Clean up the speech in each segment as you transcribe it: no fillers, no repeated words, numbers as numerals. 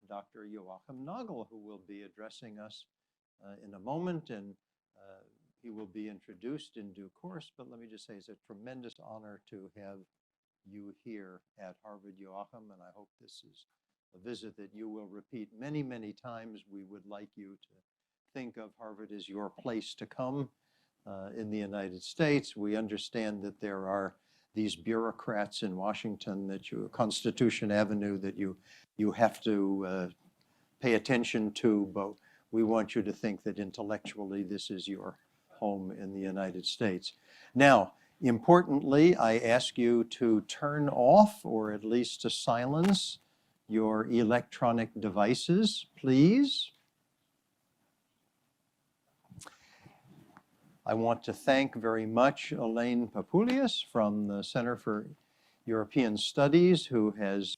Dr. Joachim Nagel, who will be addressing us in a moment, and he will be introduced in due course. But let me just say it's a tremendous honor to have you here at Harvard, Joachim, and I hope this is a visit that you will repeat many, many times. We would like you to think of Harvard as your place to come in the United States. We understand that there are these bureaucrats in Washington that you, Constitution Avenue, that you have to pay attention to, but we want you to think that intellectually this is your home in the United States. Now, importantly, I ask you to turn off, or at least to silence, your electronic devices, please. I want to thank very much Elaine Papoulias from the Center for European Studies, who has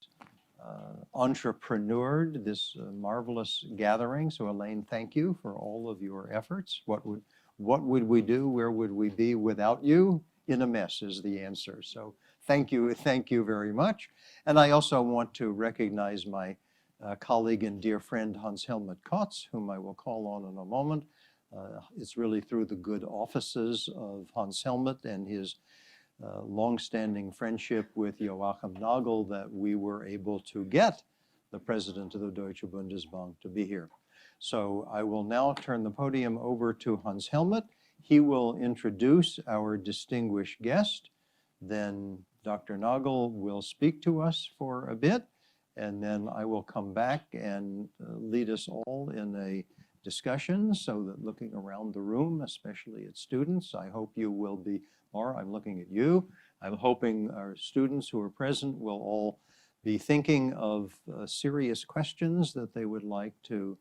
entrepreneured this marvelous gathering. So Elaine, thank you for all of your efforts. What would we do, where would we be without you? In a mess is the answer. So thank you very much. And I also want to recognize my colleague and dear friend Hans-Helmut Kotz, whom I will call on in a moment. It's really through the good offices of Hans-Helmut and his long-standing friendship with Joachim Nagel that we were able to get the president of the Deutsche Bundesbank to be here. So I will now turn the podium over to Hans-Helmut. He will introduce our distinguished guest. Then Dr. Nagel will speak to us for a bit, and then I will come back and lead us all in a discussion, so that looking around the room, especially at students, I hope you will be, Laura, I'm looking at you. I'm hoping our students who are present will all be thinking of serious questions that they would like to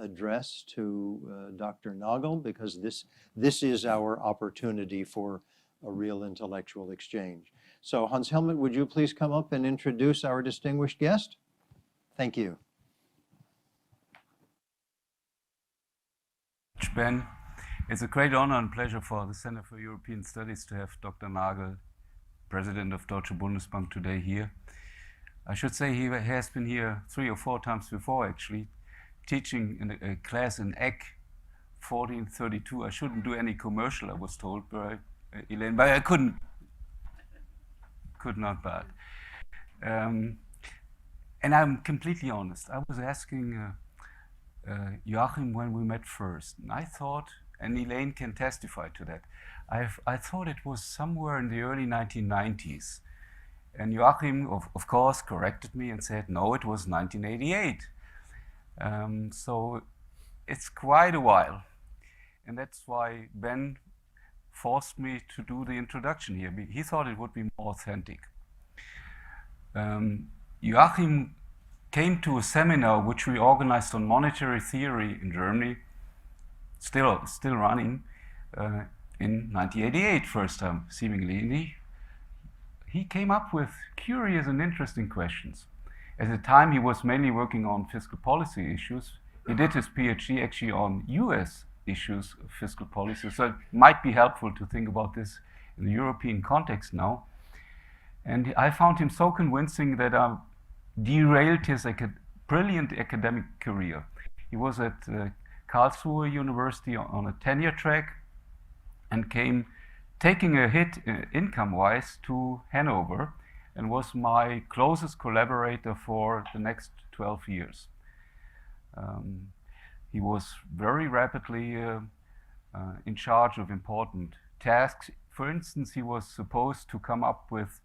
address to Dr. Nagel, because this is our opportunity for a real intellectual exchange. So Hans-Helmut, would you please come up and introduce our distinguished guest? Thank you. Ben, it's a great honor and pleasure for the Center for European Studies to have Dr. Nagel, President of Deutsche Bundesbank, today here. I should say he has been here 3 or 4 times before, actually, teaching in a class in Eck 1432. I shouldn't do any commercial, I was told by Elaine, but I could not bad. And I'm completely honest. I was asking Joachim when we met first, and I thought, and Elaine can testify to that, I thought it was somewhere in the early 1990s. And Joachim, of course, corrected me and said, no, it was 1988. So it's quite a while. And that's why Ben forced me to do the introduction here. He thought it would be more authentic. Joachim came to a seminar which we organized on monetary theory in Germany, still running, in 1988, first time, seemingly. And he came up with curious and interesting questions. At the time, he was mainly working on fiscal policy issues. He did his PhD actually on US issues of fiscal policy, so it might be helpful to think about this in the European context now. And I found him so convincing that I derailed his brilliant academic career. He was at Karlsruhe University on a tenure track and came taking a hit income-wise to Hanover, and was my closest collaborator for the next 12 years. He was very rapidly in charge of important tasks. For instance, he was supposed to come up with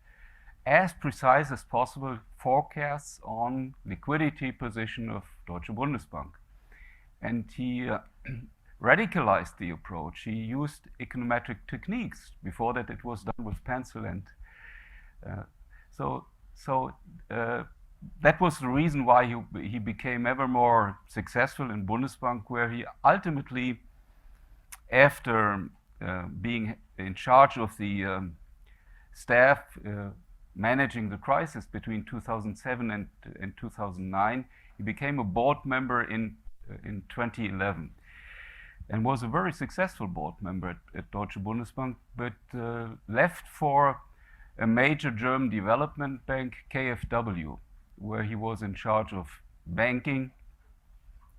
as precise as possible forecasts on liquidity position of Deutsche Bundesbank. And he radicalized the approach. He used econometric techniques. Before that, it was done with pencil, and that was the reason why he became ever more successful in Bundesbank, where he ultimately, after being in charge of the staff managing the crisis between 2007 and 2009, he became a board member in 2011, and was a very successful board member at Deutsche Bundesbank, but left for a major German development bank, KfW, where he was in charge of banking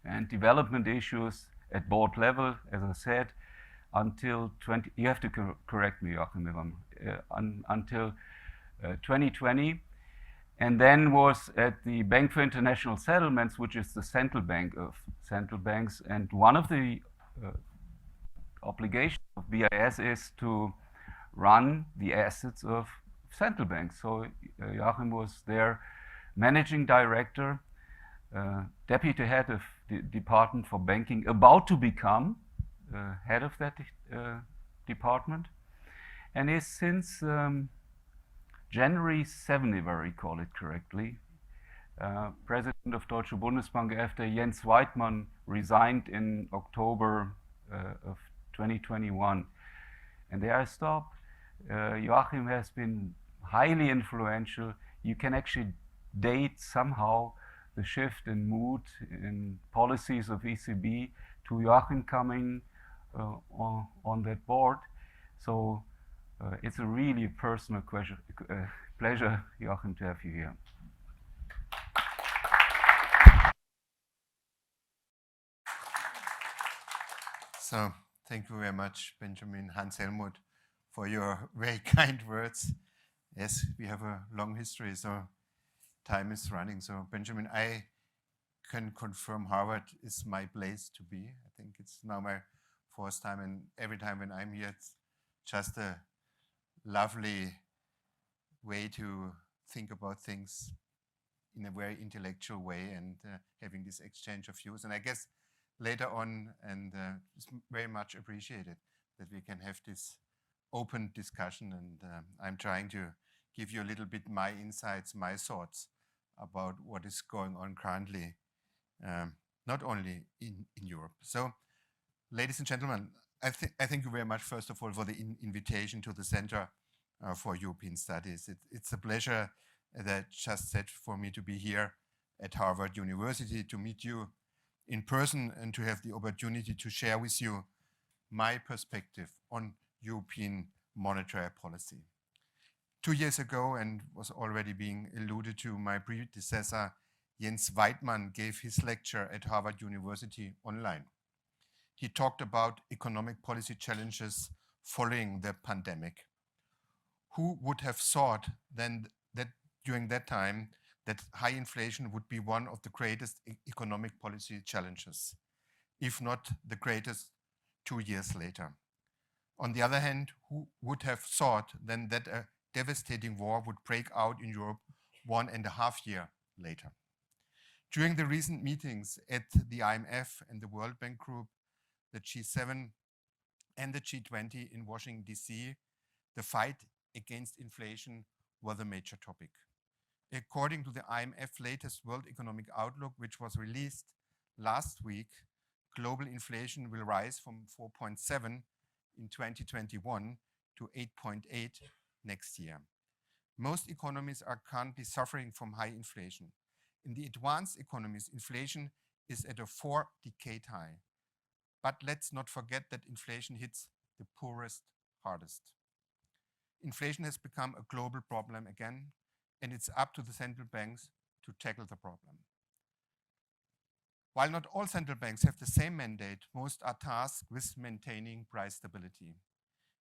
and development issues at board level, as I said, until you have to correct me, Joachim, if I'm, until 2020, and then was at the Bank for International Settlements, which is the central bank of central banks. And one of the obligations of BIS is to run the assets of central banks. So Joachim was their managing director, deputy head of the Department for Banking, about to become head of that department, and is since January 7, if I recall it correctly, president of Deutsche Bundesbank after Jens Weidmann resigned in October of 2021. And there I stop. Joachim has been highly influential. You can actually date somehow the shift in mood in policies of ECB to Joachim coming on that board. So it's a really personal pleasure, Joachim, to have you here. So thank you very much, Benjamin, Hans Helmut, for your very kind words. Yes, we have a long history, so time is running. So Benjamin, I can confirm Harvard is my place to be. I think it's now my fourth time, and every time when I'm here, it's just a lovely way to think about things in a very intellectual way and having this exchange of views. And I guess later on, and it's very much appreciated that we can have this open discussion, and I'm trying to give you a little bit my insights, my thoughts about what is going on currently, not only in Europe. So, ladies and gentlemen, I thank you very much, first of all, for the invitation to the Center for European Studies. It's a pleasure, as I just said, for me to be here at Harvard University, to meet you in person and to have the opportunity to share with you my perspective on European monetary policy. 2 years ago, and was already being alluded to, my predecessor, Jens Weidmann, gave his lecture at Harvard University online. He talked about economic policy challenges following the pandemic. Who would have thought then that during that time that high inflation would be one of the greatest economic policy challenges, if not the greatest 2 years later? On the other hand, who would have thought then that a devastating war would break out in Europe 1.5 years later? During the recent meetings at the IMF and the World Bank Group, the G7 and the G20 in Washington, D.C., the fight against inflation was a major topic. According to the IMF latest World Economic Outlook, which was released last week, global inflation will rise from 4.7 in 2021 to 8.8 next year. Most economies are currently suffering from high inflation. In the advanced economies, inflation is at a 4-decade high. But let's not forget that inflation hits the poorest hardest. Inflation has become a global problem again, and it's up to the central banks to tackle the problem. While not all central banks have the same mandate, most are tasked with maintaining price stability.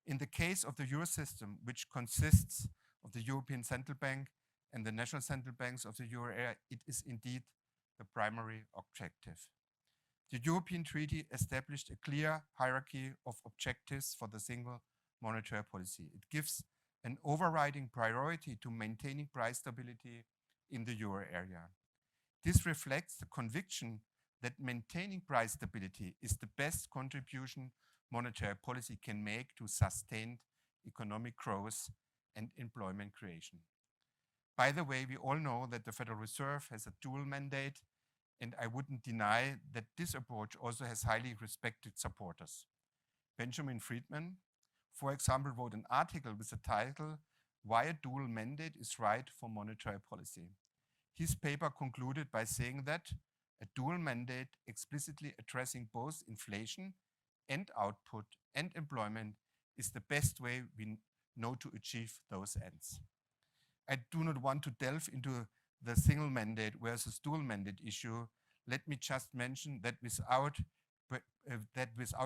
In the case of the Eurosystem, which consists of the European Central Bank and the national central banks of the euro area, it is indeed the primary objective. The European Treaty established a clear hierarchy of objectives for the single monetary policy. It gives an overriding priority to maintaining price stability in the euro area. This reflects the conviction that maintaining price stability is the best contribution monetary policy can make to sustained economic growth and employment creation. By the way, we all know that the Federal Reserve has a dual mandate, and I wouldn't deny that this approach also has highly respected supporters. Benjamin Friedman, for example, wrote an article with the title, "Why a Dual Mandate is Right for Monetary Policy." His paper concluded by saying that a dual mandate explicitly addressing both inflation and output and employment is the best way we know to achieve those ends. I do not want to delve into the single mandate versus dual mandate issue, let me just mention that without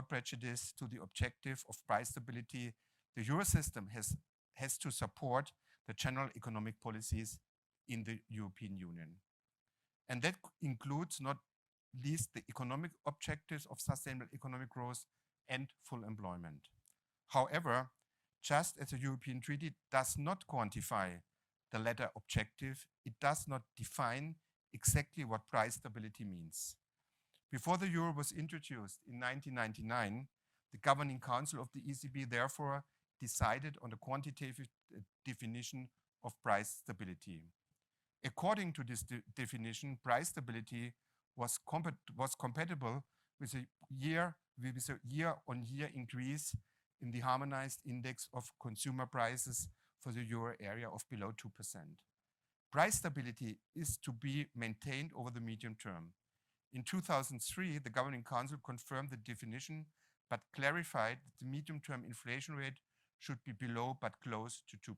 prejudice to the objective of price stability, the Eurosystem has to support the general economic policies in the European Union. And that includes not least the economic objectives of sustainable economic growth and full employment. However, just as the European Treaty does not quantify the latter objective, it does not define exactly what price stability means. Before the euro was introduced in 1999, the Governing Council of the ECB therefore decided on the quantitative definition of price stability. According to this definition, price stability was compatible with a year-on-year increase in the harmonized index of consumer prices for the euro area of below 2%. Price stability is to be maintained over the medium term. In 2003, the Governing Council confirmed the definition, but clarified that the medium-term inflation rate should be below but close to 2%.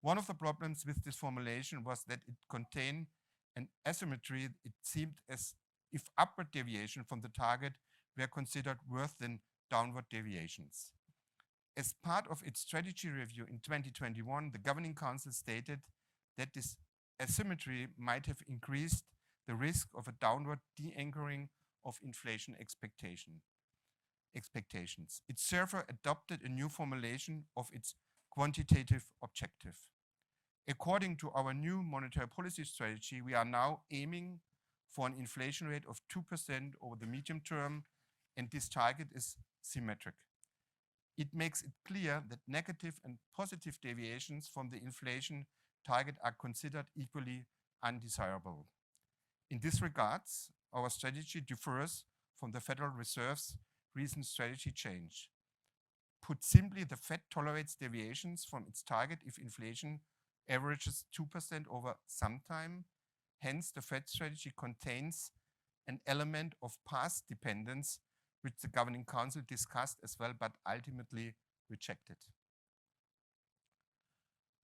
One of the problems with this formulation was that it contained an asymmetry. It seemed as if upward deviation from the target were considered worse than downward deviations. As part of its strategy review in 2021, the Governing Council stated that this asymmetry might have increased the risk of a downward de-anchoring of inflation expectations. It therefore adopted a new formulation of its quantitative objective. According to our new monetary policy strategy, we are now aiming for an inflation rate of 2% over the medium term, and this target is symmetric. It makes it clear that negative and positive deviations from the inflation target are considered equally undesirable. In this regard, our strategy differs from the Federal Reserve's recent strategy change. Put simply, the Fed tolerates deviations from its target if inflation averages 2% over some time. Hence, the Fed strategy contains an element of past dependence, which the Governing Council discussed as well, but ultimately rejected.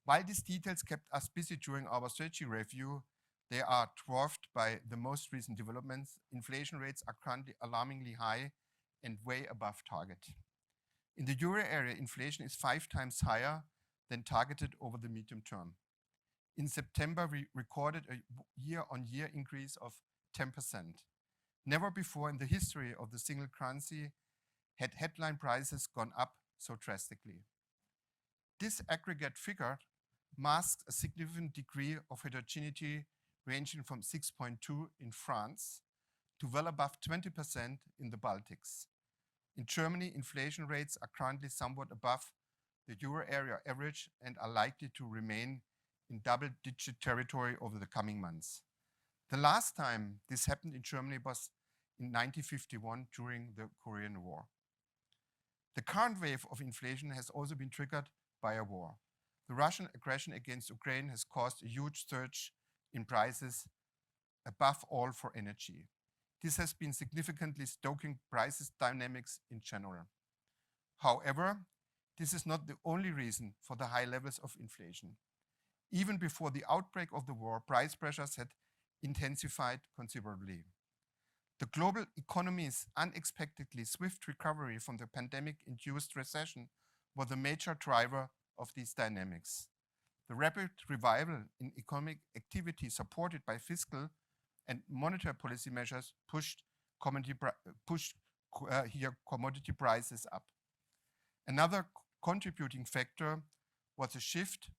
While these details kept us busy during our strategy review, they are dwarfed by the most recent developments. Inflation rates are currently alarmingly high and way above target. In the euro area, inflation is 5 times higher than targeted over the medium term. In September, we recorded a year-on-year increase of 10%. Never before in the history of the single currency had headline prices gone up so drastically. This aggregate figure masks a significant degree of heterogeneity ranging from 6.2 in France to well above 20% in the Baltics. In Germany, inflation rates are currently somewhat above the euro area average and are likely to remain in double-digit territory over the coming months. The last time this happened in Germany was in 1951 during the Korean War. The current wave of inflation has also been triggered by a war. The Russian aggression against Ukraine has caused a huge surge in prices, above all for energy. This has been significantly stoking prices dynamics in general. However, this is not the only reason for the high levels of inflation. Even before the outbreak of the war, price pressures had intensified considerably. The global economy's unexpectedly swift recovery from the pandemic-induced recession was the major driver of these dynamics. The rapid revival in economic activity supported by fiscal and monetary policy measures pushed commodity prices up. Another contributing factor was a shift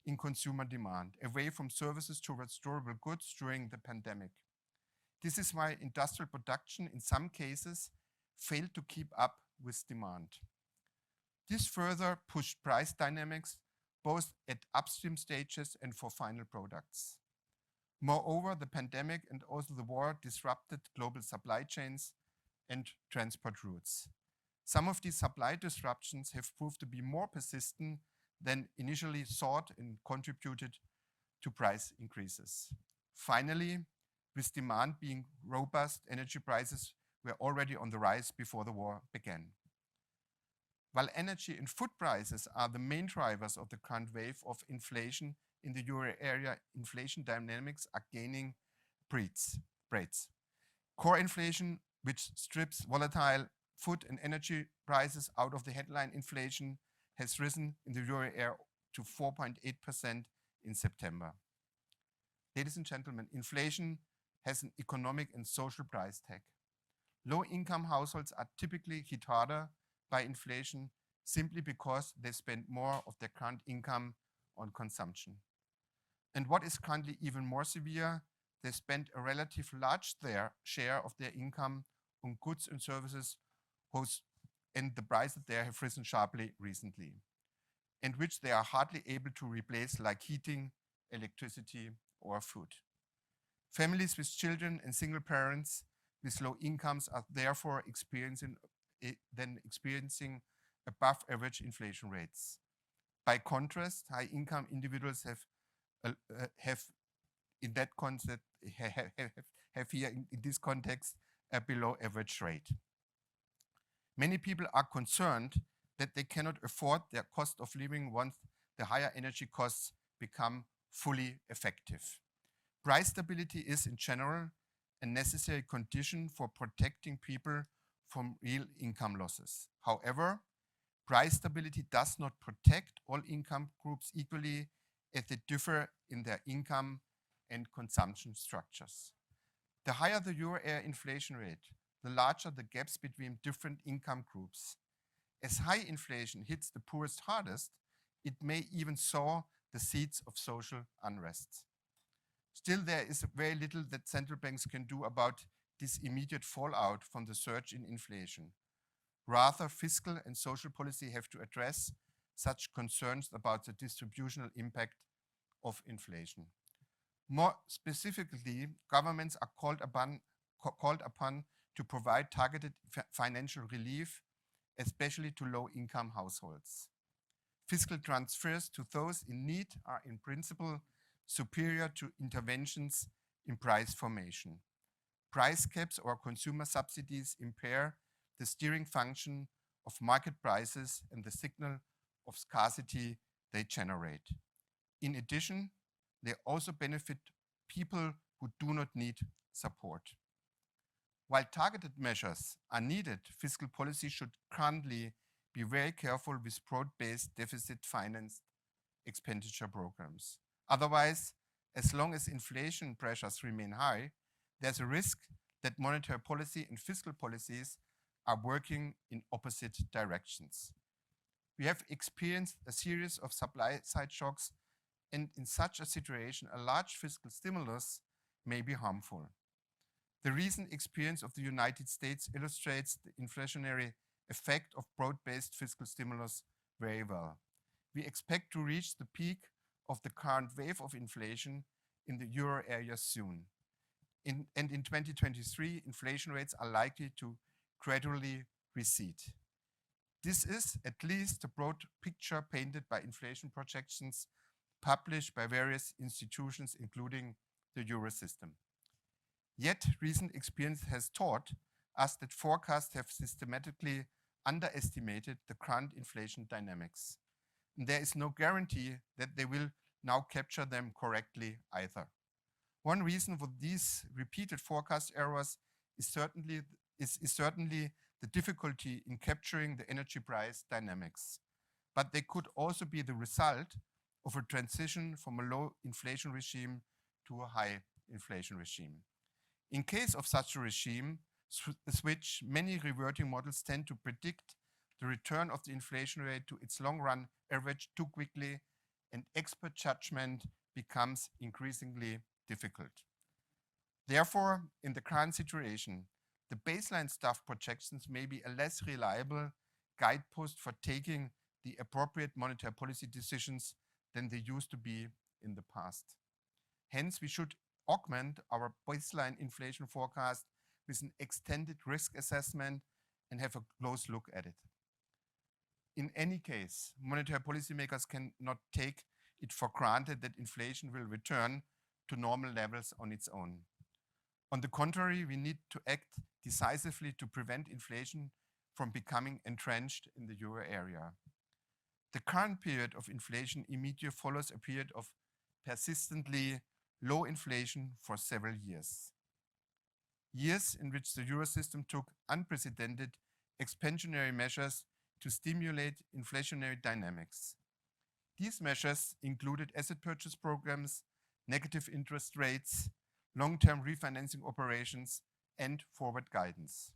in consumer demand, away from services towards durable goods during the pandemic. This is why industrial production in some cases failed to keep up with demand. This further pushed price dynamics both at upstream stages and for final products. Moreover, the pandemic and also the war disrupted global supply chains and transport routes. Some of these supply disruptions have proved to be more persistent than initially thought and contributed to price increases. Finally, with demand being robust, energy prices were already on the rise before the war began. While energy and food prices are the main drivers of the current wave of inflation in the euro area, inflation dynamics are gaining breadth. Core inflation, which strips volatile food and energy prices out of the headline inflation, has risen in the euro area to 4.8% in September. Ladies and gentlemen, inflation has an economic and social price tag. Low-income households are typically hit harder by inflation simply because they spend more of their current income on consumption. And what is currently even more severe, they spend a relatively large share of their income on goods and services and the prices there have risen sharply recently, and which they are hardly able to replace, like heating, electricity, or food. Families with children and single parents with low incomes are therefore experiencing above average inflation rates. By contrast, high income individuals have in that concept have here in this context a below average rate. Many people are concerned that they cannot afford their cost of living once the higher energy costs become fully effective. Price stability is, in general, a necessary condition for protecting people from real income losses. However, price stability does not protect all income groups equally, as they differ in their income and consumption structures. The higher the euro area inflation rate, the larger the gaps between different income groups. As high inflation hits the poorest hardest, it may even sow the seeds of social unrest. Still, there is very little that central banks can do about this immediate fallout from the surge in inflation. Rather, fiscal and social policy have to address such concerns about the distributional impact of inflation. More specifically, governments are called upon to provide targeted financial relief, especially to low-income households. Fiscal transfers to those in need are in principle superior to interventions in price formation. Price caps or consumer subsidies impair the steering function of market prices and the signal of scarcity they generate. In addition, they also benefit people who do not need support. While targeted measures are needed, fiscal policy should currently be very careful with broad-based deficit-financed expenditure programs. Otherwise, as long as inflation pressures remain high, there's a risk that monetary policy and fiscal policies are working in opposite directions. We have experienced a series of supply-side shocks, and in such a situation, a large fiscal stimulus may be harmful. The recent experience of the United States illustrates the inflationary effect of broad-based fiscal stimulus very well. We expect to reach the peak of the current wave of inflation in the euro area soon. In 2023, inflation rates are likely to gradually recede. This is at least the broad picture painted by inflation projections published by various institutions, including the Eurosystem. Yet, recent experience has taught us that forecasts have systematically underestimated the current inflation dynamics. And there is no guarantee that they will now capture them correctly either. One reason for these repeated forecast errors is certainly the difficulty in capturing the energy price dynamics. But they could also be the result of a transition from a low inflation regime to a high inflation regime. In case of such a regime switch, many reverting models tend to predict the return of the inflation rate to its long-run average too quickly, and expert judgment becomes increasingly difficult. Therefore, in the current situation, the baseline staff projections may be a less reliable guidepost for taking the appropriate monetary policy decisions than they used to be in the past. Hence, we should augment our baseline inflation forecast with an extended risk assessment and have a close look at it. In any case, monetary policymakers cannot take it for granted that inflation will return to normal levels on its own. On the contrary, we need to act decisively to prevent inflation from becoming entrenched in the euro area. The current period of inflation immediately follows a period of persistently low inflation for several years. Years in which the Eurosystem took unprecedented expansionary measures to stimulate inflationary dynamics. These measures included asset purchase programs, negative interest rates, long-term refinancing operations, and forward guidance.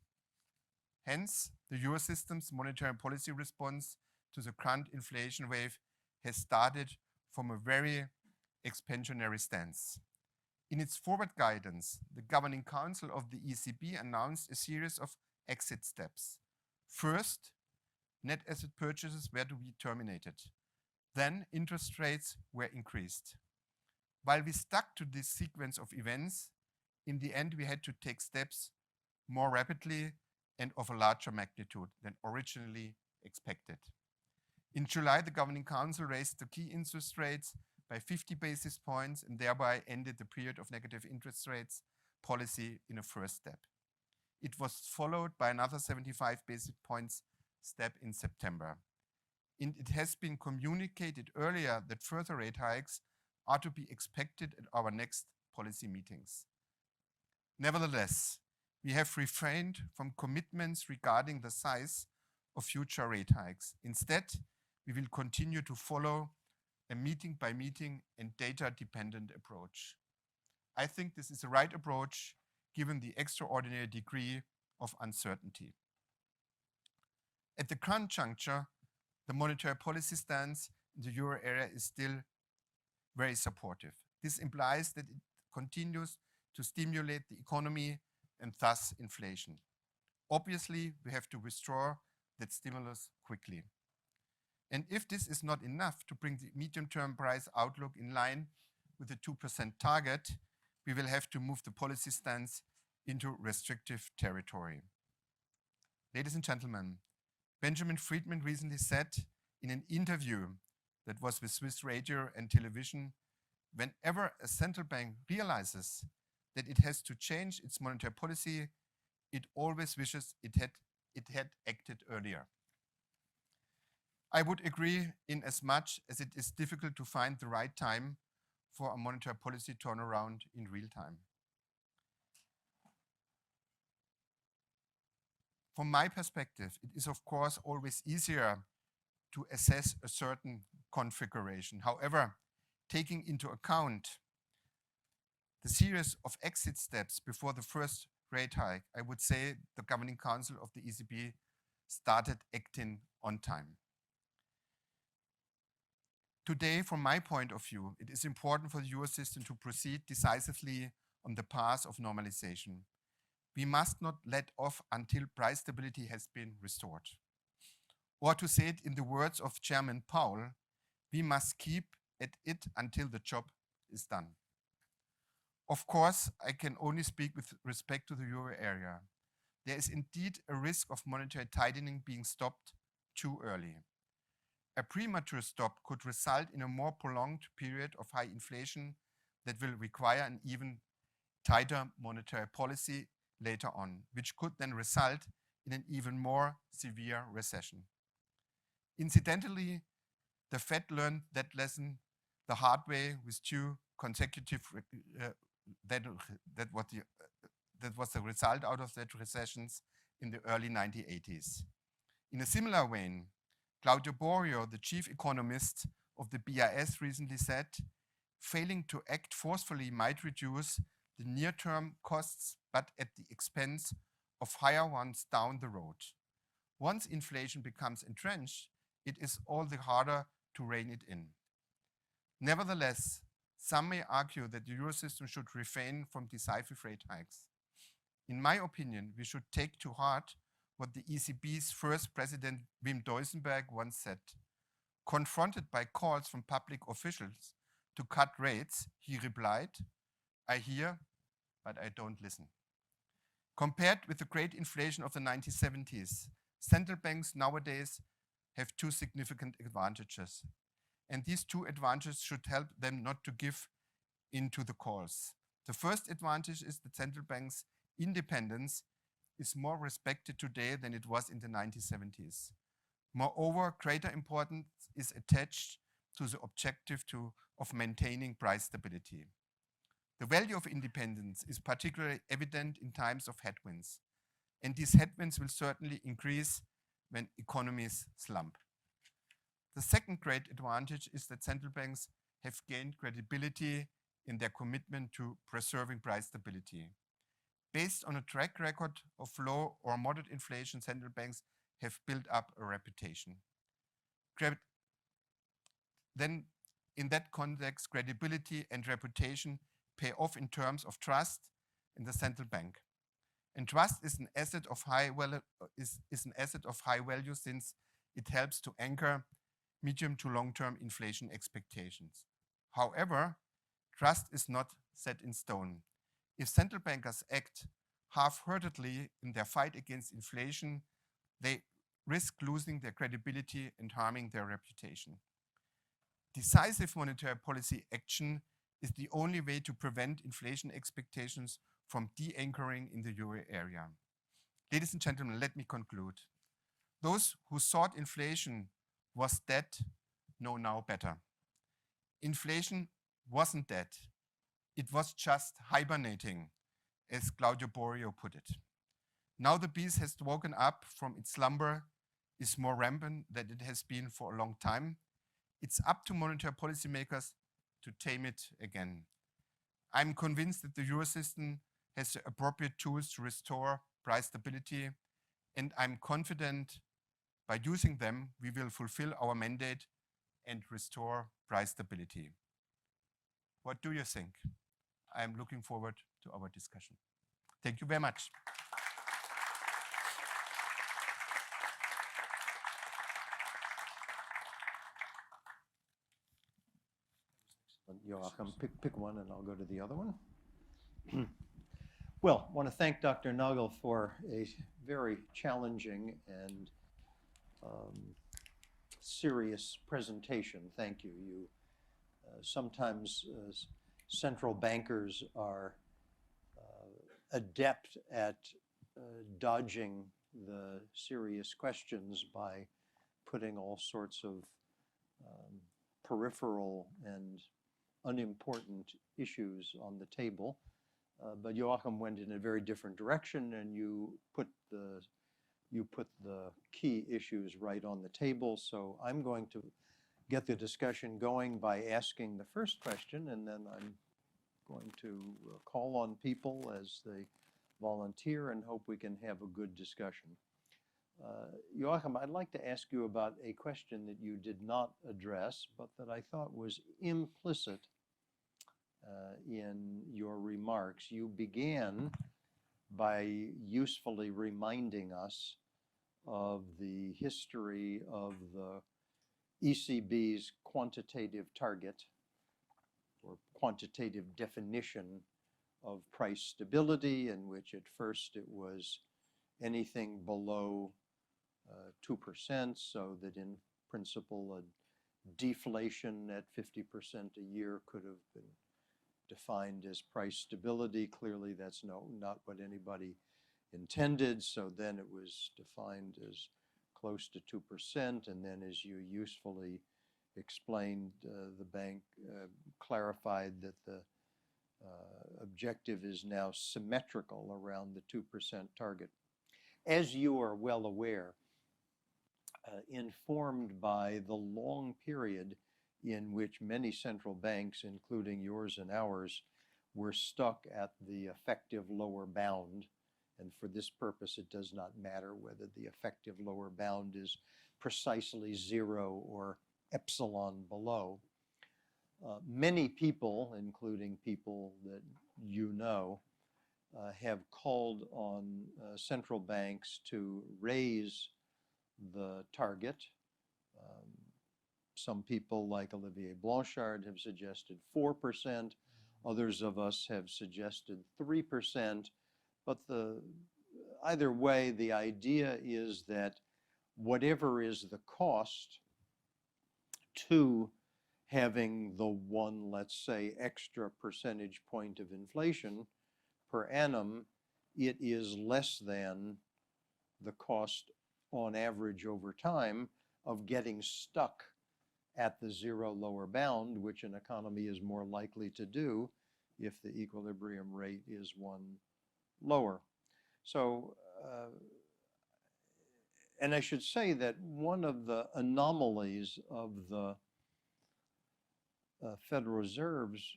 Hence, the Eurosystem's monetary policy response to the current inflation wave has started from a very expansionary stance. In its forward guidance, the Governing Council of the ECB announced a series of exit steps. First, net asset purchases were to be terminated. Then interest rates were increased. While we stuck to this sequence of events, in the end we had to take steps more rapidly and of a larger magnitude than originally expected. In July, the Governing Council raised the key interest rates by 50 basis points and thereby ended the period of negative interest rates policy in a first step. It was followed by another 75 basis points step in September. And it has been communicated earlier that further rate hikes are to be expected at our next policy meetings. Nevertheless, we have refrained from commitments regarding the size of future rate hikes. Instead, we will continue to follow a meeting by meeting and data-dependent approach. I think this is the right approach given the extraordinary degree of uncertainty. At the current juncture, the monetary policy stance in the euro area is still very supportive. This implies that it continues to stimulate the economy and thus inflation. Obviously, we have to withdraw that stimulus quickly. And if this is not enough to bring the medium-term price outlook in line with the 2% target, we will have to move the policy stance into restrictive territory. Ladies and gentlemen, Benjamin Friedman recently said in an interview that was with Swiss Radio and television, whenever a central bank realizes that it has to change its monetary policy, it always wishes it had acted earlier. I would agree in as much as it is difficult to find the right time for a monetary policy turnaround in real time. From my perspective, it is of course always easier to assess a certain configuration. However, taking into account the series of exit steps before the first rate hike, I would say the Governing Council of the ECB started acting on time. Today, from my point of view, it is important for the Eurosystem to proceed decisively on the path of normalization. We must not let off until price stability has been restored. Or to say it in the words of Chairman Powell, we must keep at it until the job is done. Of course, I can only speak with respect to the euro area. There is indeed a risk of monetary tightening being stopped too early. A premature stop could result in a more prolonged period of high inflation that will require an even tighter monetary policy later on, which could then result in an even more severe recession. Incidentally, the Fed learned that lesson the hard way with two consecutive that was the result out of that recessions in the early 1980s. In a similar vein, Claudio Borio, the chief economist of the BIS, recently said, failing to act forcefully might reduce the near-term costs, but at the expense of higher ones down the road. Once inflation becomes entrenched, it is all the harder to rein it in. Nevertheless, some may argue that the Eurosystem should refrain from decisive rate hikes. In my opinion, we should take to heart what the ECB's first president, Wim Duisenberg, once said. Confronted by calls from public officials to cut rates, he replied, "I hear, but I don't listen." Compared with the great inflation of the 1970s, central banks nowadays have two significant advantages. And these two advantages should help them not to give in to the calls. The first advantage is that central banks' independence is more respected today than it was in the 1970s. Moreover, greater importance is attached to the objective of maintaining price stability. The value of independence is particularly evident in times of headwinds, and these headwinds will certainly increase when economies slump. The second great advantage is that central banks have gained credibility in their commitment to preserving price stability. Based on a track record of low or moderate inflation, central banks have built up a reputation. Then, in that context, credibility and reputation pay off in terms of trust in the central bank. And trust is an asset of high value since it helps to anchor medium to long-term inflation expectations. However, trust is not set in stone. If central bankers act half-heartedly in their fight against inflation, they risk losing their credibility and harming their reputation. Decisive monetary policy action is the only way to prevent inflation expectations from de-anchoring in the euro area. Ladies and gentlemen, let me conclude. Those who thought inflation was dead know now better. Inflation wasn't dead. It was just hibernating, as Claudio Borio put it. Now the beast has woken up from its slumber, is more rampant than it has been for a long time. It's up to monetary policymakers to tame it again. I'm convinced that the Eurosystem has the appropriate tools to restore price stability, and I'm confident by using them, we will fulfill our mandate and restore price stability. What do you think? I'm looking forward to our discussion. Thank you very much. Joachim, pick one and I'll go to the other one. Well, I want to thank Dr. Nagel for a very challenging and serious presentation. Thank you. Sometimes central bankers are adept at dodging the serious questions by putting all sorts of peripheral and unimportant issues on the table. But Joachim went in a very different direction, and you put the key issues right on the table. So I'm going to get the discussion going by asking the first question, and then I'm going to call on people as they volunteer and hope we can have a good discussion. Joachim, I'd like to ask you about a question that you did not address, but that I thought was implicit in your remarks. You began by usefully reminding us of the history of the ECB's quantitative target or quantitative definition of price stability, in which at first it was anything below 2%, so that in principle a deflation at 50% a year could have been defined as price stability. Clearly that's not what anybody intended, so then it was defined as close to 2%, and then, as you usefully explained, the bank clarified that the objective is now symmetrical around the 2% target. As you are well aware, informed by the long period in which many central banks, including yours and ours, were stuck at the effective lower bound, and for this purpose it does not matter whether the effective lower bound is precisely 0 or epsilon below. Many people, including people that you know, have called on central banks to raise the target. Some people, like Olivier Blanchard, have suggested 4%. Others of us have suggested 3%. But either way, the idea is that whatever is the cost to having the one, let's say, extra percentage point of inflation per annum, it is less than the cost on average over time of getting stuck at the zero lower bound, which an economy is more likely to do if the equilibrium rate is one lower. So, and I should say that one of the anomalies of the Federal Reserve's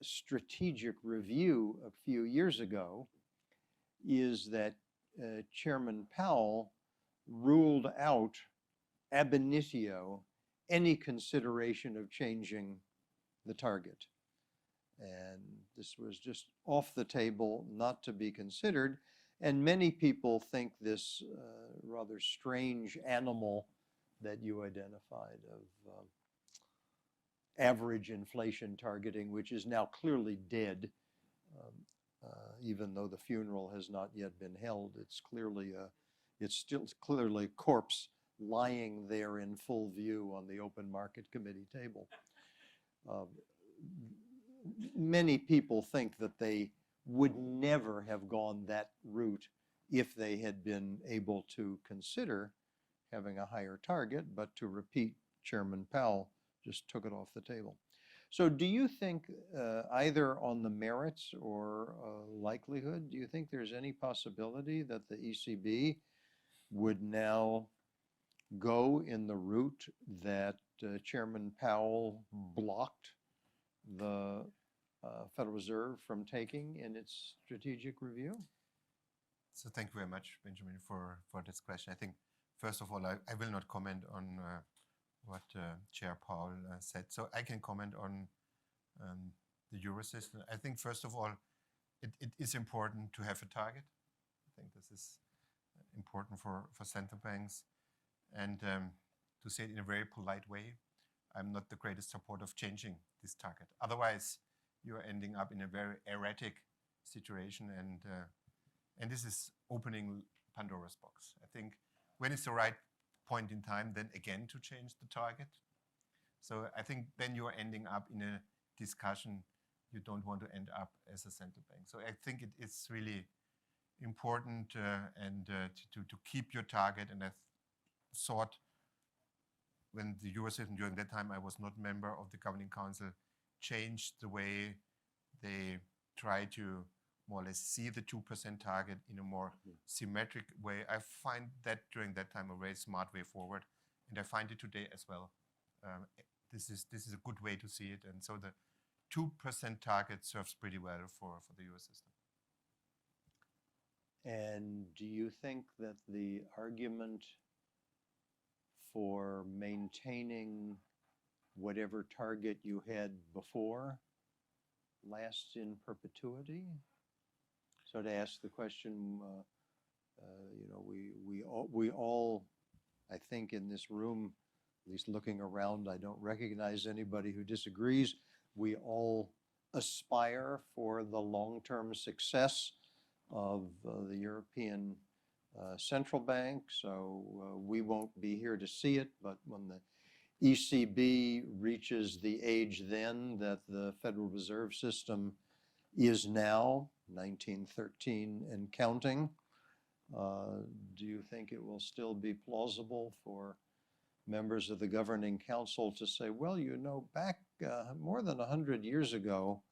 strategic review a few years ago is that Chairman Powell ruled out ab initio any consideration of changing the target. And this was just off the table, not to be considered. And many people think this rather strange animal that you identified of average inflation targeting, which is now clearly dead, even though the funeral has not yet been held. It's still clearly a corpse lying there in full view on the Open Market Committee table. Many people think that they would never have gone that route if they had been able to consider having a higher target, but to repeat, Chairman Powell just took it off the table. So do you think either on the merits or likelihood, do you think there's any possibility that the ECB would now go in the route that Chairman Powell blocked the Federal Reserve from taking in its strategic review? So thank you very much, Benjamin, for this question. I think, first of all, I will not comment on what Chair Powell said. So I can comment on the Eurosystem. I think, first of all, it is important to have a target. I think this is important for central banks. And to say it in a very polite way, I'm not the greatest supporter of changing this target. Otherwise, you're ending up in a very erratic situation, and this is opening Pandora's box. I think when it's the right point in time, then again to change the target. So I think then you're ending up in a discussion you don't want to end up as a central bank. So I think it is really important to keep your target. And I thought when the Eurosystem, during that time I was not member of the Governing Council, changed the way they try to more or less see the 2% target in a more symmetric way. I find that during that time a very smart way forward, and I find it today as well. This is a good way to see it, and so the 2% target serves pretty well for the Eurosystem. And do you think that the argument for maintaining whatever target you had before lasts in perpetuity? So to ask the question, we all, I think in this room, at least looking around, I don't recognize anybody who disagrees. We all aspire for the long-term success of the European Central Bank. So we won't be here to see it, but when the ECB reaches the age then that the Federal Reserve System is now, 1913 and counting, do you think it will still be plausible for members of the Governing Council to say, well, you know, back more than 100 years ago,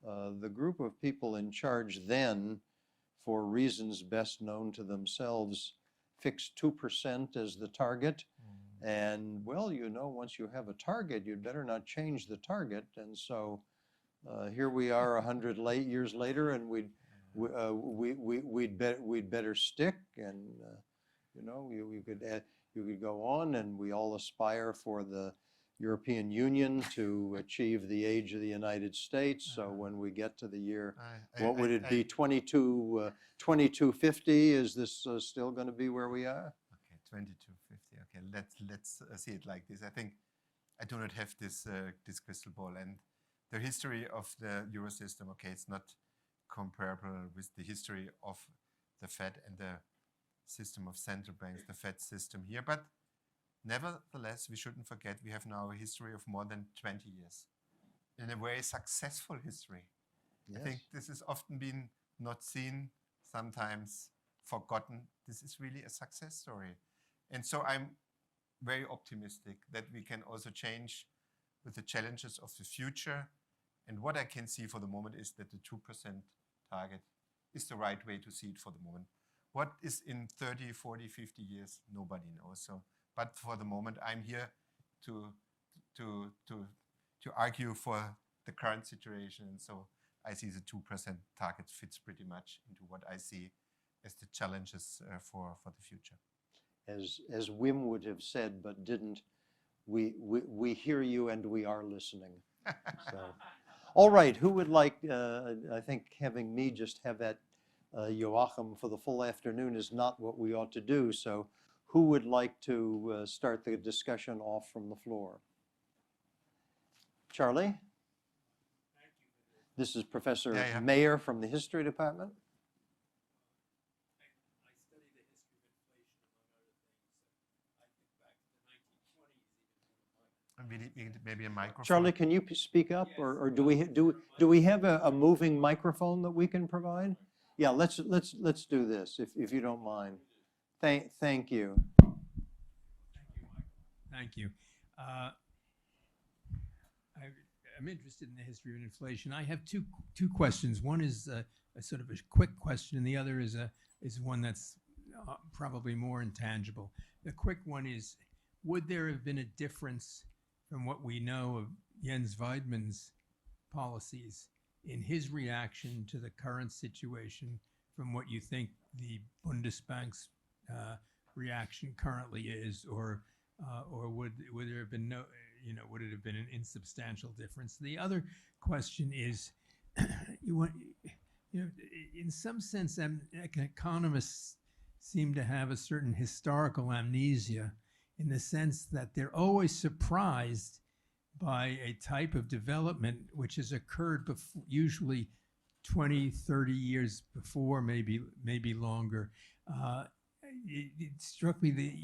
the group of people in charge then, for reasons best known to themselves, fixed 2% as the target. And well, you know, once you have a target, you'd better not change the target. And so here we are 100 years later, and we'd better stick. And you know, you could go on, and we all aspire for the European Union to achieve the age of the United States. So when we get to the year, what would it be, 2250? Is this still going to be where we are? Okay, 2250. Okay, let's see it like this. I think I do not have this crystal ball, and the history of the Eurosystem, okay, it's not comparable with the history of the Fed and the system of central banks, the Fed system here. But nevertheless, we shouldn't forget we have now a history of more than 20 years, in a very successful history. Yes. I think this has often been not seen, sometimes forgotten. This is really a success story. And so I'm very optimistic that we can also change with the challenges of the future. And what I can see for the moment is that the 2% target is the right way to see it for the moment. What is in 30, 40, 50 years, nobody knows. So, but for the moment, I'm here to argue for the current situation. And so I see the 2% target fits pretty much into what I see as the challenges for the future. As Wim would have said, but didn't, we hear you and we are listening. So, all right, who would like, I think having me just have that Joachim for the full afternoon is not what we ought to do. So who would like to start the discussion off from the floor? Charlie? This is Professor Mayer from the History Department. Maybe a microphone. Charlie, can you speak up, or do we have a moving microphone that we can provide? Yeah, let's do this if you don't mind. Thank you. Thank you. I'm interested in the history of inflation. I have two questions. One is a sort of a quick question, and the other is one that's probably more intangible. The quick one is, would there have been a difference from what we know of Jens Weidmann's policies in his reaction to the current situation from what you think the Bundesbank's reaction currently is, or would there have been no, would it have been an insubstantial difference? The other question is, in some sense, economists seem to have a certain historical amnesia, in the sense that they're always surprised by a type of development which has occurred before, usually 20, 30 years before, maybe longer. It struck me that,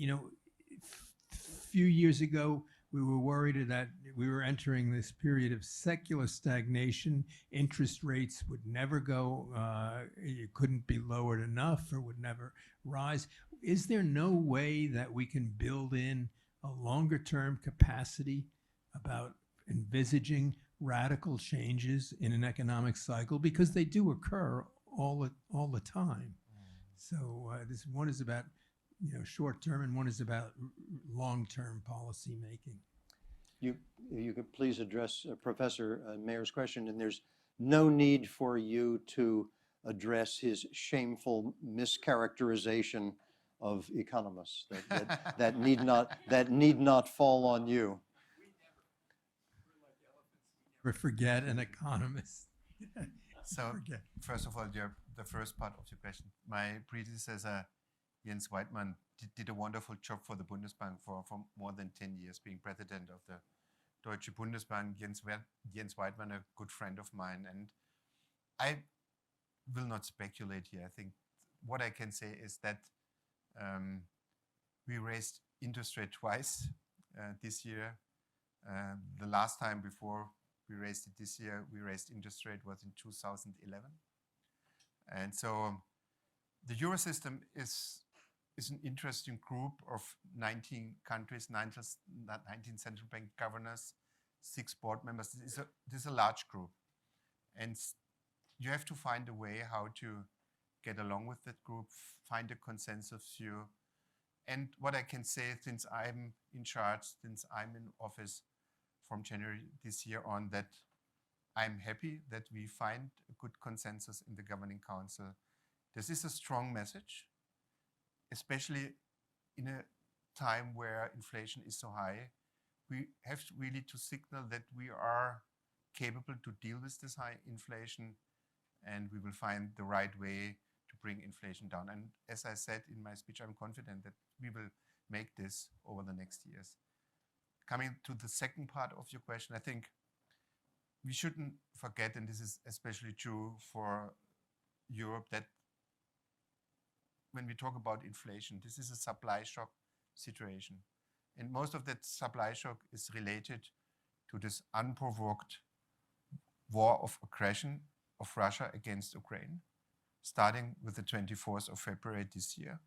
a few years ago, we were worried that we were entering this period of secular stagnation. Interest rates would never go, it couldn't be lowered enough, or would never rise. Is there no way that we can build in a longer term capacity about envisaging radical changes in an economic cycle? Because they do occur all the time. So this one is about short term, and one is about long term policy making. You could please address Professor Mayer's question, and there's no need for you to address his shameful mischaracterization of economists. That need not fall on you. Never forget an economist. So, first of all, the first part of your question. My predecessor, Jens Weidmann, did a wonderful job for the Bundesbank for more than 10 years, being president of the Deutsche Bundesbank. Jens Weidmann, a good friend of mine. And I will not speculate here. I think what I can say is that we raised interest rate twice this year. The last time before we raised it this year, we raised interest rate was in 2011. And so the Eurosystem is an interesting group of 19 countries, 19 central bank governors, 6 board members. This is a large group. And you have to find a way how to get along with that group, find a consensus view. And what I can say, since I'm in charge, since I'm in office from January this year on, that I'm happy that we find a good consensus in the Governing Council. This is a strong message, especially in a time where inflation is so high. We have really to signal that we are capable to deal with this high inflation, and we will find the right way to bring inflation down. And as I said in my speech, I'm confident that we will make this over the next years. Coming to the second part of your question, I think we shouldn't forget, and this is especially true for Europe, that when we talk about inflation, this is a supply shock situation. And most of that supply shock is related to this unprovoked war of aggression of Russia against Ukraine, starting with the 24th of February this year.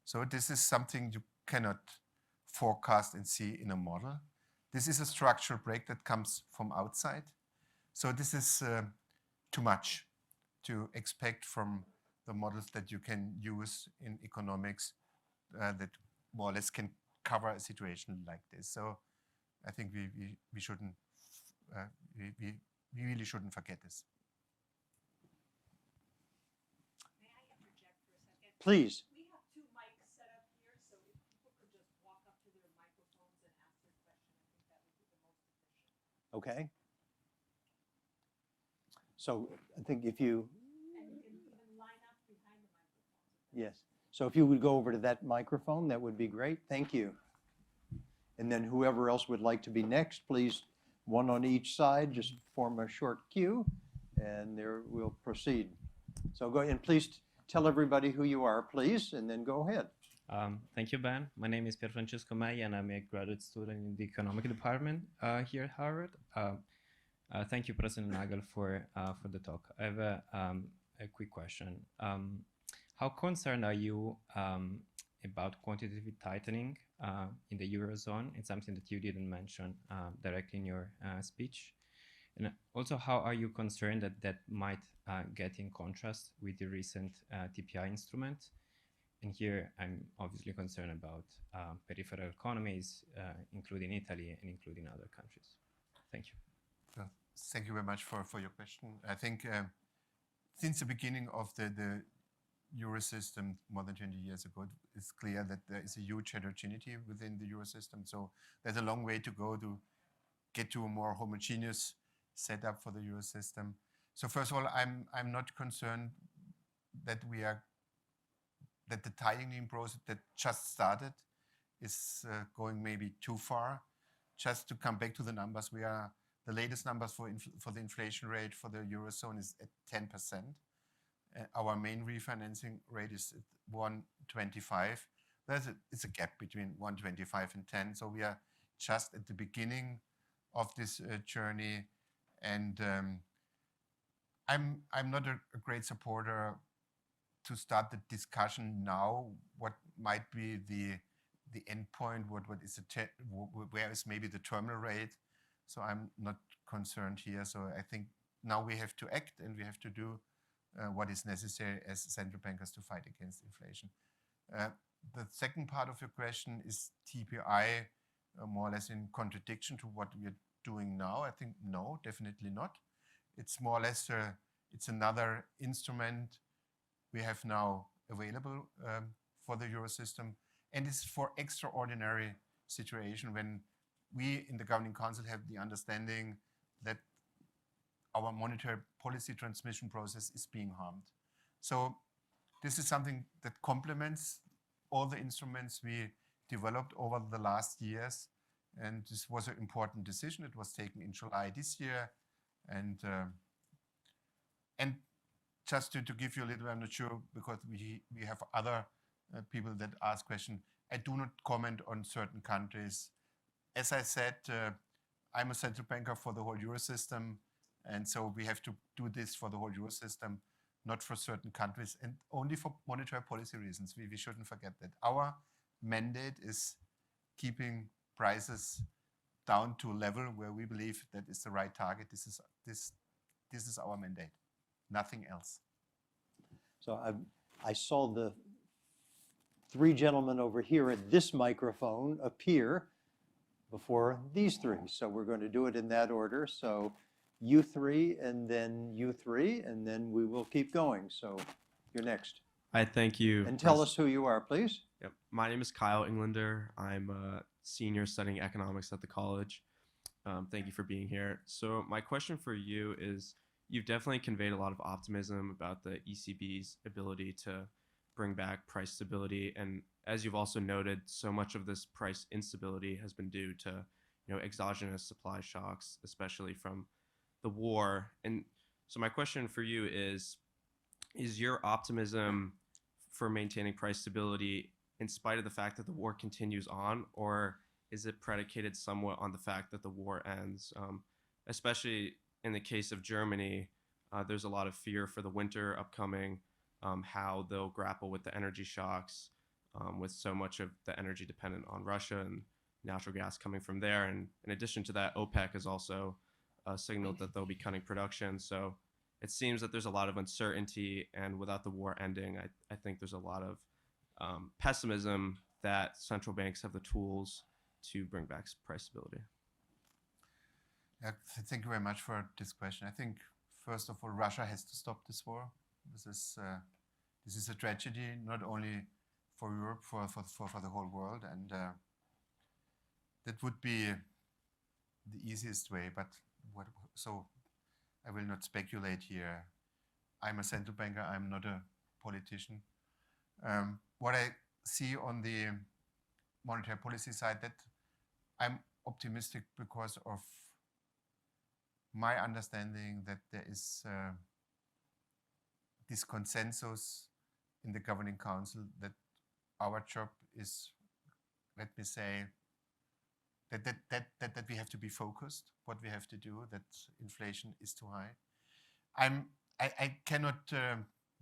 So this is something you cannot forecast and see in a model. This is a structural break that comes from outside. So this is too much to expect from the models that you can use in economics that more or less can cover a situation like this. So I think we shouldn't, we really shouldn't forget this. May I interject for a second? Please. We have two mics set up here, so if people could just walk up to their microphones and ask their question, I think that would be the most efficient. Okay. So I think if you, And you can even line up behind the microphones. yes. So if you would go over to that microphone, that would be great. Thank you. And then whoever else would like to be next, please, one on each side, just form a short queue, and there we'll proceed. So go ahead and please tell everybody who you are, please, and then go ahead. Thank you, Ben. My name is Pier Francesco Mai, and I'm a graduate student in the economic department here at Harvard. Thank you, President Nagel, for the talk. I have a quick question. How concerned are you about quantitative tightening in the Eurozone? It's something that you didn't mention directly in your speech. And also, how are you concerned that that might get in contrast with the recent TPI instrument? And here, I'm obviously concerned about peripheral economies, including Italy and including other countries. Thank you. So, thank you very much for your question. I think since the beginning of the Eurosystem more than 20 years ago, it's clear that there is a huge heterogeneity within the Eurosystem. So there's a long way to go to get to a more homogeneous setup for the Eurosystem. So first of all, I'm not concerned that that the tightening process that just started is going maybe too far. Just to come back to the numbers, the latest numbers for the inflation rate for the Eurozone is at 10%. Our main refinancing rate is at 1.25. It's a gap between 1.25 and 10. So we are just at the beginning of this journey. And I'm not a great supporter to start the discussion now. What might be the end point? What is where is maybe the terminal rate? So I'm not concerned here. So I think now we have to act and we have to do what is necessary as central bankers to fight against inflation. The second part of your question is TPI more or less in contradiction to what we are doing now? I think no, definitely not. It's more or less it's another instrument we have now available for the Eurosystem, and it's for extraordinary situation when we in the Governing Council have the understanding that our monetary policy transmission process is being harmed. So this is something that complements all the instruments we developed over the last years. And this was an important decision. It was taken in July this year. And just to give you a little, I'm not sure, because we have other people that ask questions. I do not comment on certain countries. As I said, I'm a central banker for the whole Eurosystem. And so we have to do this for the whole Eurosystem, not for certain countries, and only for monetary policy reasons. We shouldn't forget that. Our mandate is keeping prices down to a level where we believe that is the right target. This is our mandate, nothing else. So I saw the three gentlemen over here at this microphone appear before these three. So we're going to do it in that order. So you three, and then you three, and then we will keep going. So you're next. Hi, thank you. And tell us who you are, please. Yep. My name is Kyle Englander. I'm a senior studying economics at the college. Thank you for being here. So my question for you is, you've definitely conveyed a lot of optimism about the ECB's ability to bring back price stability. And as you've also noted, so much of this price instability has been due to, exogenous supply shocks, especially from the war. And so my question for you is your optimism for maintaining price stability in spite of the fact that the war continues on, or is it predicated somewhat on the fact that the war ends? Especially in the case of Germany, there's a lot of fear for the winter upcoming, how they'll grapple with the energy shocks, with so much of the energy dependent on Russia and natural gas coming from there. And in addition to that, OPEC has also signaled that they'll be cutting production. So it seems that there's a lot of uncertainty, and without the war ending, I think there's a lot of pessimism that central banks have the tools to bring back price stability. Yeah, thank you very much for this question. I think, first of all, Russia has to stop this war. This is a tragedy, not only for Europe, for the whole world. And that would be the easiest way. But so I will not speculate here. I'm a central banker. I'm not a politician. What I see on the monetary policy side, that I'm optimistic because of my understanding that there is this consensus in the governing council that our job is, let me say, that we have to be focused, what we have to do, that inflation is too high. I cannot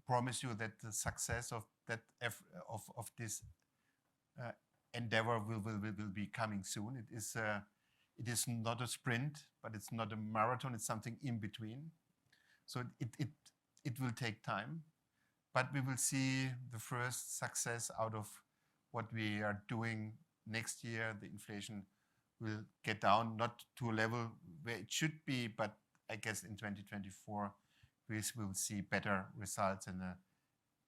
promise you that the success of that of this endeavor will be coming soon. It is not a sprint, but it's not a marathon. It's something in between. So it will take time, but we will see the first success out of what we are doing next year. The inflation will get down, not to a level where it should be, but I guess in 2024 we will see better results and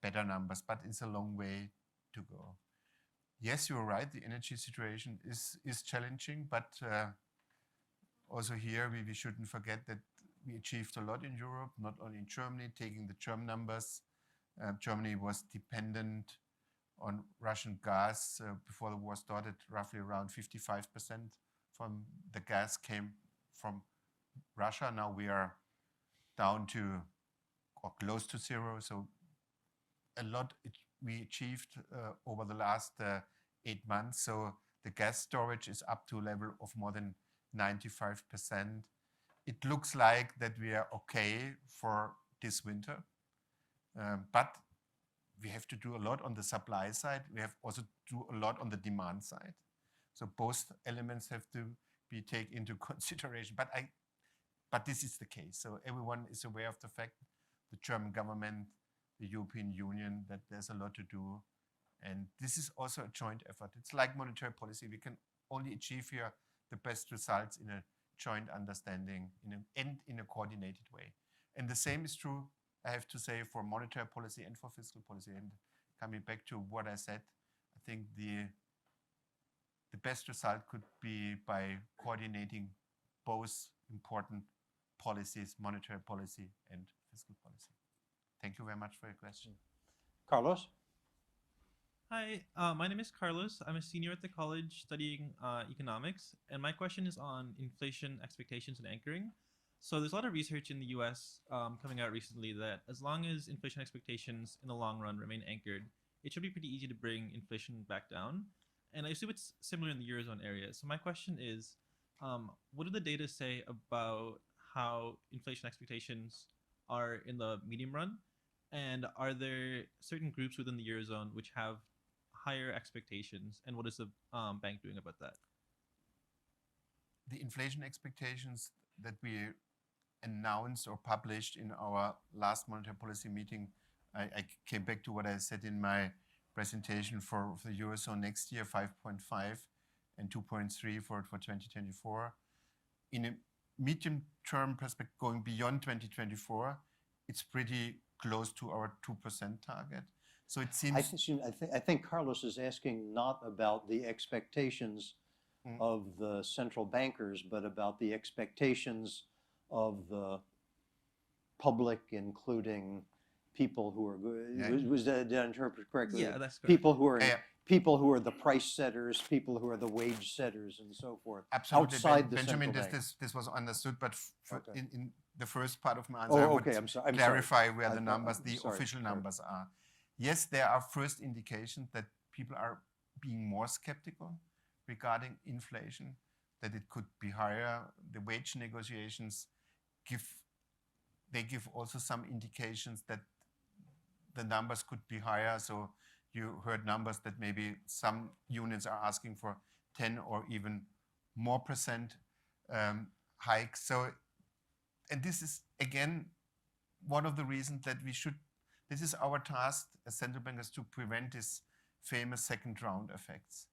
better numbers, but it's a long way to go. Yes, you're right, the energy situation is challenging, but also here we shouldn't forget that we achieved a lot in Europe, not only in Germany. Taking the German numbers, Germany was dependent on Russian gas before the war started. Roughly around 55% from the gas came from Russia. Now we are down to or close to zero. So a lot we achieved over the last 8 months. So the gas storage is up to a level of more than 95%. It looks like that we are okay for this winter, but we have to do a lot on the supply side. We have also to do a lot on the demand side. So both elements have to be taken into consideration. But this is the case. So everyone is aware of the fact, the German government, the European Union, that there's a lot to do. And this is also a joint effort. It's like monetary policy. We can only achieve here the best results in a joint understanding and in a coordinated way. And the same is true, I have to say, for monetary policy and for fiscal policy. And coming back to what I said, I think the best result could be by coordinating both important policies, monetary policy and fiscal policy. Thank you very much for your question. Carlos? Hi, my name is Carlos. I'm a senior at the college studying economics, and my question is on inflation expectations and anchoring. So there's a lot of research in the US coming out recently that as long as inflation expectations in the long run remain anchored, it should be pretty easy to bring inflation back down. And I assume it's similar in the Eurozone area. So my question is, what do the data say about how inflation expectations are in the medium run? And are there certain groups within the Eurozone which have higher expectations? And what is the bank doing about that? The inflation expectations that we announced or published in our last monetary policy meeting, I came back to what I said in my presentation for the Eurozone next year, 5.5 and 2.3 for 2024. In a medium-term perspective, going beyond 2024, it's pretty close to our 2% target. So it seems... I think Carlos is asking not about the expectations of the central bankers, but about the expectations of the public, including people who are did I interpret correctly? Yeah, that's correct. People who are people who are the price setters, people who are the wage setters, and so forth. Absolutely, outside the Benjamin. central bank. This was understood, but Okay. in the first part of my answer, I would I'm sorry. clarify where the I'm numbers, the sorry. official numbers are. Yes, there are first indications that people are being more skeptical regarding inflation, that it could be higher. The wage negotiations give also some indications that the numbers could be higher. So you heard numbers that maybe some unions are asking for 10 or even more percent hike. So, and this is again one of the reasons that we should, this is our task as central bankers, to prevent these famous second round effects.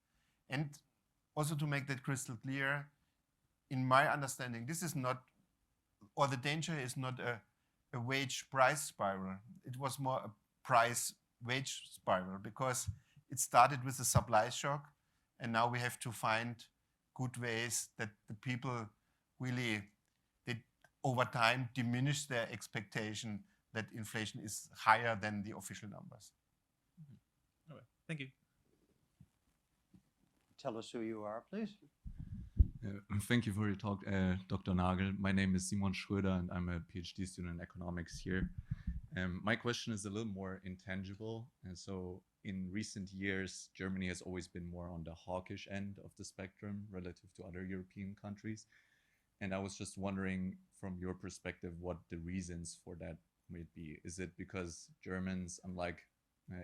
And also to make that crystal clear, in my understanding, this is not, or the danger is not a wage price spiral. It was more a price wage spiral, because it started with a supply shock, and now we have to find good ways that the people really, they over time diminish their expectation that inflation is higher than the official numbers. All right. Thank you. Tell us who you are, please. Thank you for your talk, Dr. Nagel. My name is Simon Schröder, and I'm a PhD student in economics here. My question is a little more intangible. And so in recent years, Germany has always been more on the hawkish end of the spectrum relative to other European countries. And I was just wondering, from your perspective, what the reasons for that might be. Is it because Germans, unlike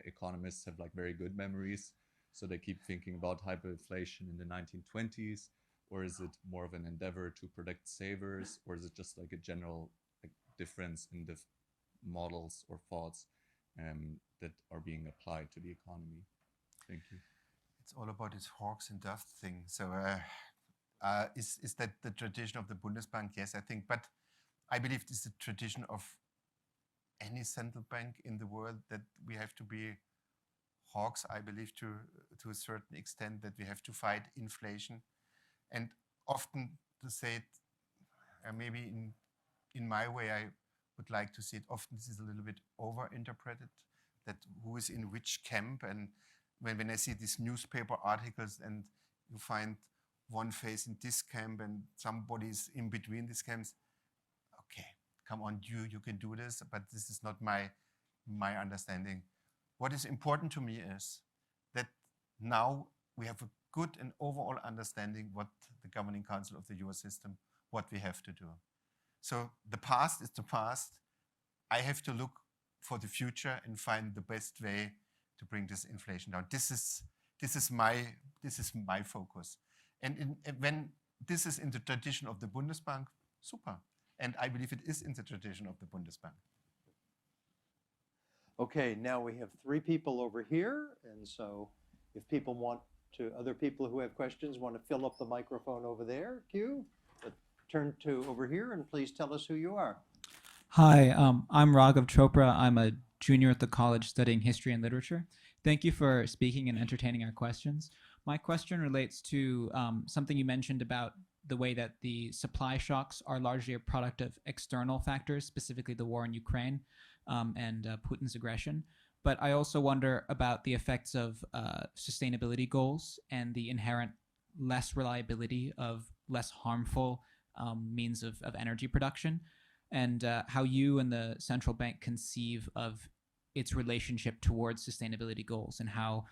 economists, have like very good memories, so they keep thinking about hyperinflation in the 1920s? Or is it more of an endeavor to protect savers? Or is it just like a general difference in the models or thoughts that are being applied to the economy? Thank you. It's all about this hawks and doves thing. So is that the tradition of the Bundesbank? Yes, I think. But I believe it's the tradition of any central bank in the world, that we have to be hawks, I believe, to a certain extent, that we have to fight inflation. And often, to say it, maybe in my way, I would like to see it, often this is a little bit over-interpreted, that who is in which camp. And when I see these newspaper articles and you find one face in this camp and somebody's in between these camps, okay, come on, you can do this, but this is not my understanding. What is important to me is that now we have a good and overall understanding what the Governing Council of the Eurosystem, what we have to do. So the past is the past. I have to look for the future and find the best way to bring this inflation down. This is my focus. And when this is in the tradition of the Bundesbank, super. And I believe it is in the tradition of the Bundesbank. Okay, now we have 3 people over here, and so if people want to, other people who have questions want to fill up the microphone over there, Q, turn to over here and please tell us who you are. Hi, I'm Raghav Chopra. I'm a junior at the college studying history and literature. Thank you for speaking and entertaining our questions. My question relates to something you mentioned about the way that the supply shocks are largely a product of external factors, specifically the war in Ukraine and Putin's aggression. But I also wonder about the effects of sustainability goals and the inherent less reliability of less harmful means of energy production, and how you and the central bank conceive of its relationship towards sustainability goals, and how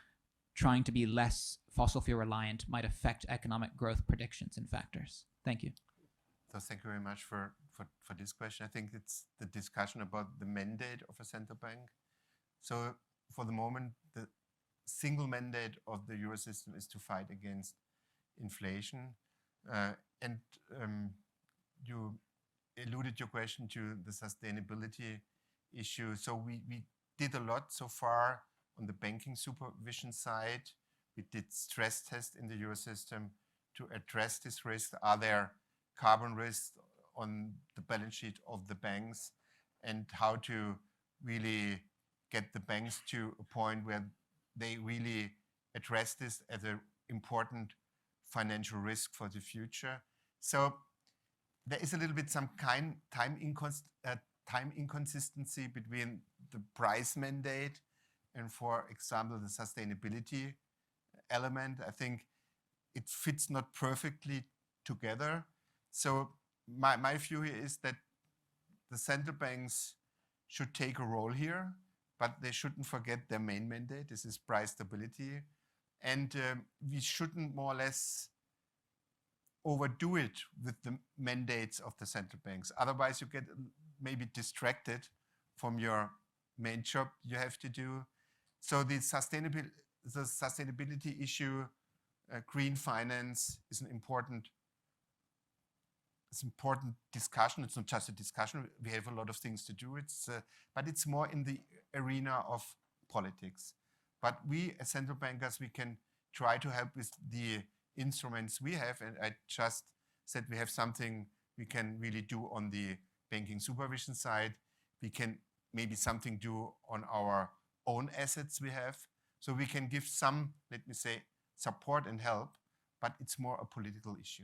trying to be less fossil fuel reliant might affect economic growth predictions and factors. Thank you. So thank you very much for this question. I think it's the discussion about the mandate of a central bank. So for the moment, the single mandate of the Eurosystem is to fight against inflation. And you alluded your question to the sustainability issue. So we did a lot so far on the banking supervision side. We did stress tests in the Eurosystem to address this risk. Are there carbon risks on the balance sheet of the banks, and how to really get the banks to a point where they really address this as an important financial risk for the future. So there is a little bit some time inconsistency between the price mandate and, for example, the sustainability element. I think it fits not perfectly together. So my view here is that the central banks should take a role here, but they shouldn't forget their main mandate. This is price stability. And we shouldn't more or less overdo it with the mandates of the central banks. Otherwise, you get maybe distracted from your main job you have to do. So the sustainability issue, green finance is an important discussion. It's not just a discussion. We have a lot of things to do. But it's more in the arena of politics. But we as central bankers, we can try to help with the instruments we have. And I just said we have something we can really do on the banking supervision side. We can maybe something do on our own assets we have. So we can give some, let me say, support and help, but it's more a political issue.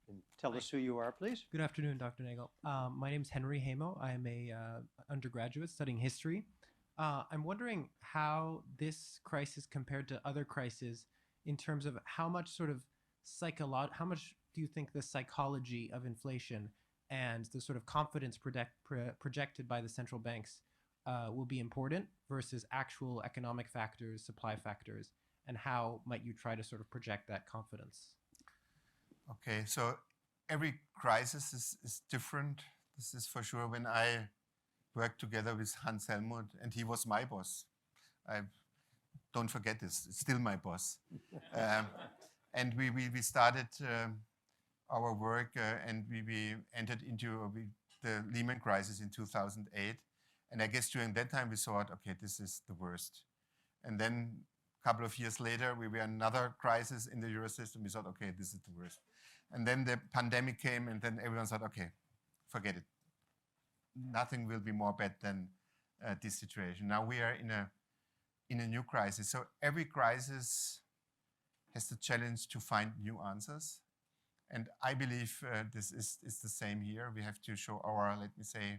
And tell us who you are, please. Good afternoon, Dr. Nagel. My name is Henry Hamo. I am a undergraduate studying history. I'm wondering how this crisis compared to other crises in terms of how much sort of how much do you think the psychology of inflation and the sort of confidence projected by the central banks will be important versus actual economic factors, supply factors, and how might you try to sort of project that confidence? Okay, so every crisis is different. This is for sure. When I worked together with Hans Helmut, and he was my boss. I don't forget this, it's still my boss. And we started our work and we entered into the Lehman crisis in 2008. And I guess during that time we thought, okay, this is the worst. And then a couple of years later, we were in another crisis in the Euro system. We thought, okay, this is the worst. And then the pandemic came and then everyone thought, okay, forget it. Nothing will be more bad than this situation. Now we are in a new crisis. So every crisis has the challenge to find new answers. And I believe this is the same here. We have to show our, let me say,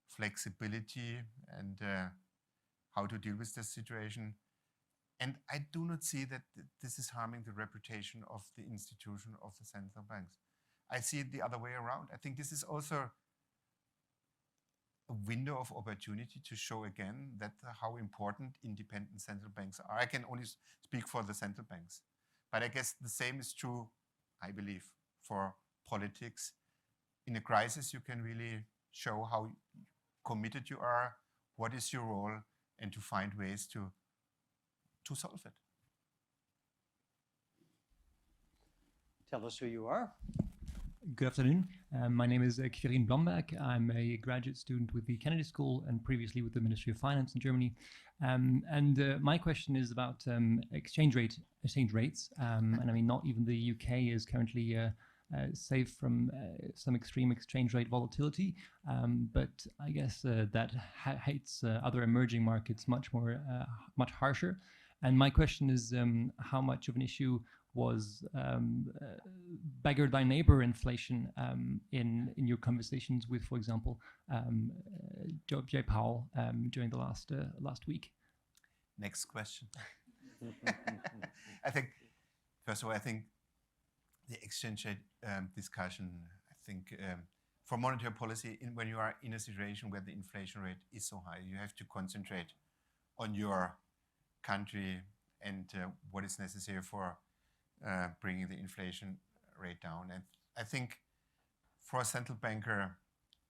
flexibility and how to deal with this situation. And I do not see that this is harming the reputation of the institution of the central banks. I see it the other way around. I think this is also a window of opportunity to show again that how important independent central banks are. I can only speak for the central banks. But I guess the same is true, I believe, for politics. In a crisis, you can really show how committed you are, what is your role, and to find ways to solve it. Tell us who you are. Good afternoon. My name is Quirin Blomberg. I'm a graduate student with the Kennedy School and previously with the Ministry of Finance in Germany. My question is about exchange rates. And I mean, not even the UK is currently safe from some extreme exchange rate volatility. But I guess that hits other emerging markets much harsher. And my question is how much of an issue was beggar thy neighbor inflation in your conversations with, for example, Jay Powell during the last week? Next question. I think, first of all, I think the exchange rate discussion, I think for monetary policy, when you are in a situation where the inflation rate is so high, you have to concentrate on your country and what is necessary for bringing the inflation rate down. And I think for a central banker,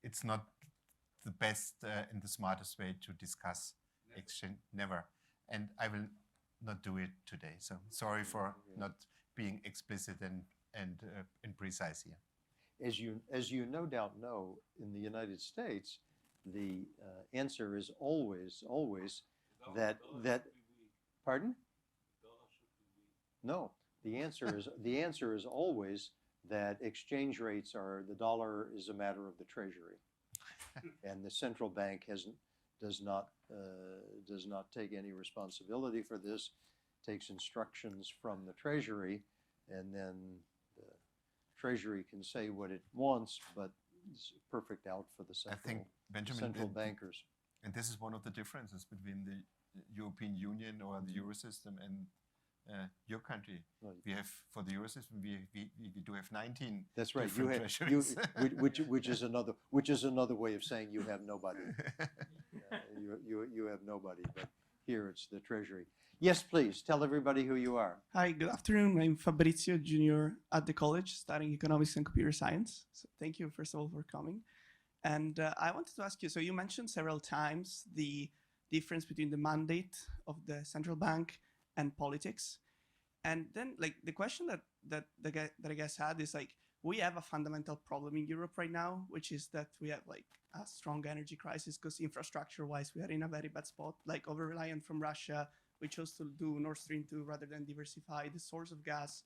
it's not the best and the smartest way to discuss exchange, never. And I will not do it today. So sorry for not being explicit and precise here. As you no doubt know, in the United States, the answer is always that pardon? No, the answer is always that exchange rates the dollar is a matter of the Treasury, and the central bank does not take any responsibility for this, takes instructions from the Treasury, and then the Treasury can say what it wants, but it's perfect out for the central bankers. And this is one of the differences between the European Union or the Eurosystem and your country. Right. We have, for the Eurosystem, we do have 19. That's right. Treasuries. Which is another way of saying you have nobody. You have nobody, but here it's the Treasury. Yes, please tell everybody who you are. Hi, good afternoon. I'm Fabrizio, junior at the college, studying economics and computer science. So thank you, first of all, for coming. And I wanted to ask you, so you mentioned several times the difference between the mandate of the central bank and politics. And then like the question that I guess had is like, we have a fundamental problem in Europe right now, which is that we have like a strong energy crisis because infrastructure wise, we are in a very bad spot, like over reliant from Russia. We chose to do Nord Stream 2 rather than diversify the source of gas.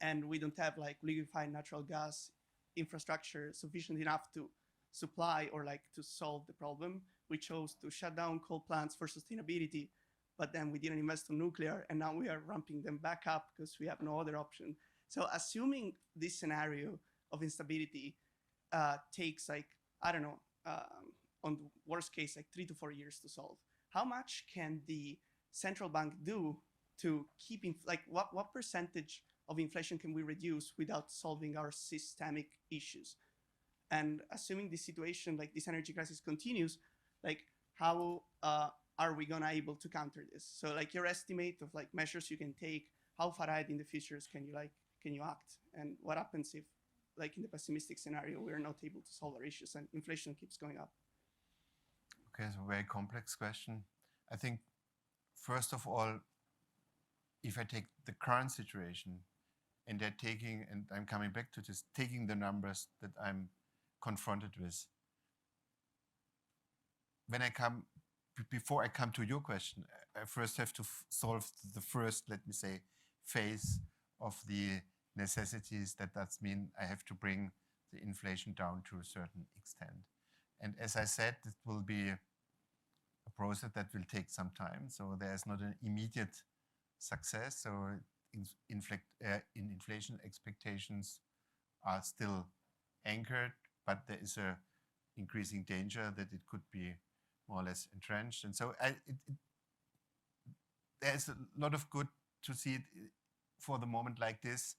And we don't have like liquefied natural gas infrastructure sufficient enough to supply or like to solve the problem. We chose to shut down coal plants for sustainability, but then we didn't invest in nuclear, and now we are ramping them back up because we have no other option. So assuming this scenario of instability takes like, I don't know, on the worst case, like 3 to 4 years to solve, how much can the central bank do to keep, like what percentage of inflation can we reduce without solving our systemic issues? And assuming this situation, like this energy crisis continues, like how are we gonna able to counter this? So like your estimate of like measures you can take, how far ahead in the futures can you act? And what happens if like in the pessimistic scenario, we're not able to solve our issues and inflation keeps going up? Okay, it's a very complex question. I think, first of all, if I take the current situation and they're taking, and I'm coming back to this, taking the numbers that I'm confronted with. When I come, before I come to your question, I first have to solve the first, let me say, phase of the necessities. That does mean I have to bring the inflation down to a certain extent. And as I said, it will be a process that will take some time. So there's not an immediate success. So inflation expectations are still anchored, but there is a increasing danger that it could be more or less entrenched. And so there's a lot of good to see it for the moment like this,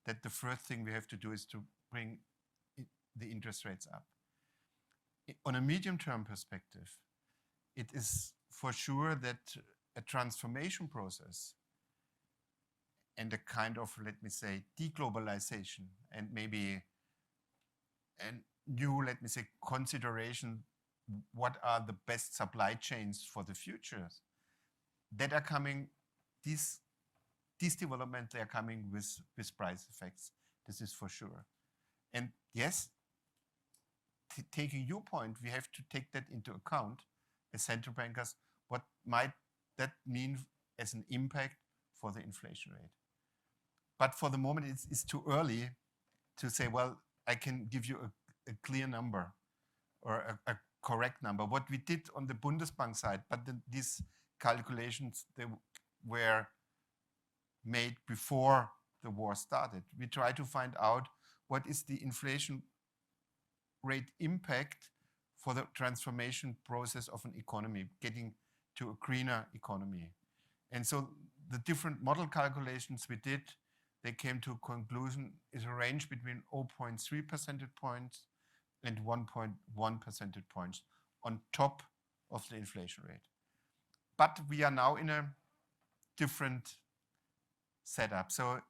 that the first thing we have to do is to bring the interest rates up. On a medium-term perspective, it is for sure that a transformation process and a kind of, let me say, deglobalization and maybe a new, let me say, consideration, what are the best supply chains for the futures that are coming, these developments, they are coming with price effects. This is for sure. And yes, taking your point, we have to take that into account as central bankers. What might that mean as an impact for the inflation rate? But for the moment, it's too early to say, well, I can give you a clear number or a correct number. What we did on the Bundesbank side, but these calculations, they were made before the war started. We try to find out what is the inflation rate impact for the transformation process of an economy, getting to a greener economy. And so the different model calculations we did, they came to a conclusion is a range between 0.3 percentage points and 1.1 percentage points on top of the inflation rate. But we are now in a different setup. So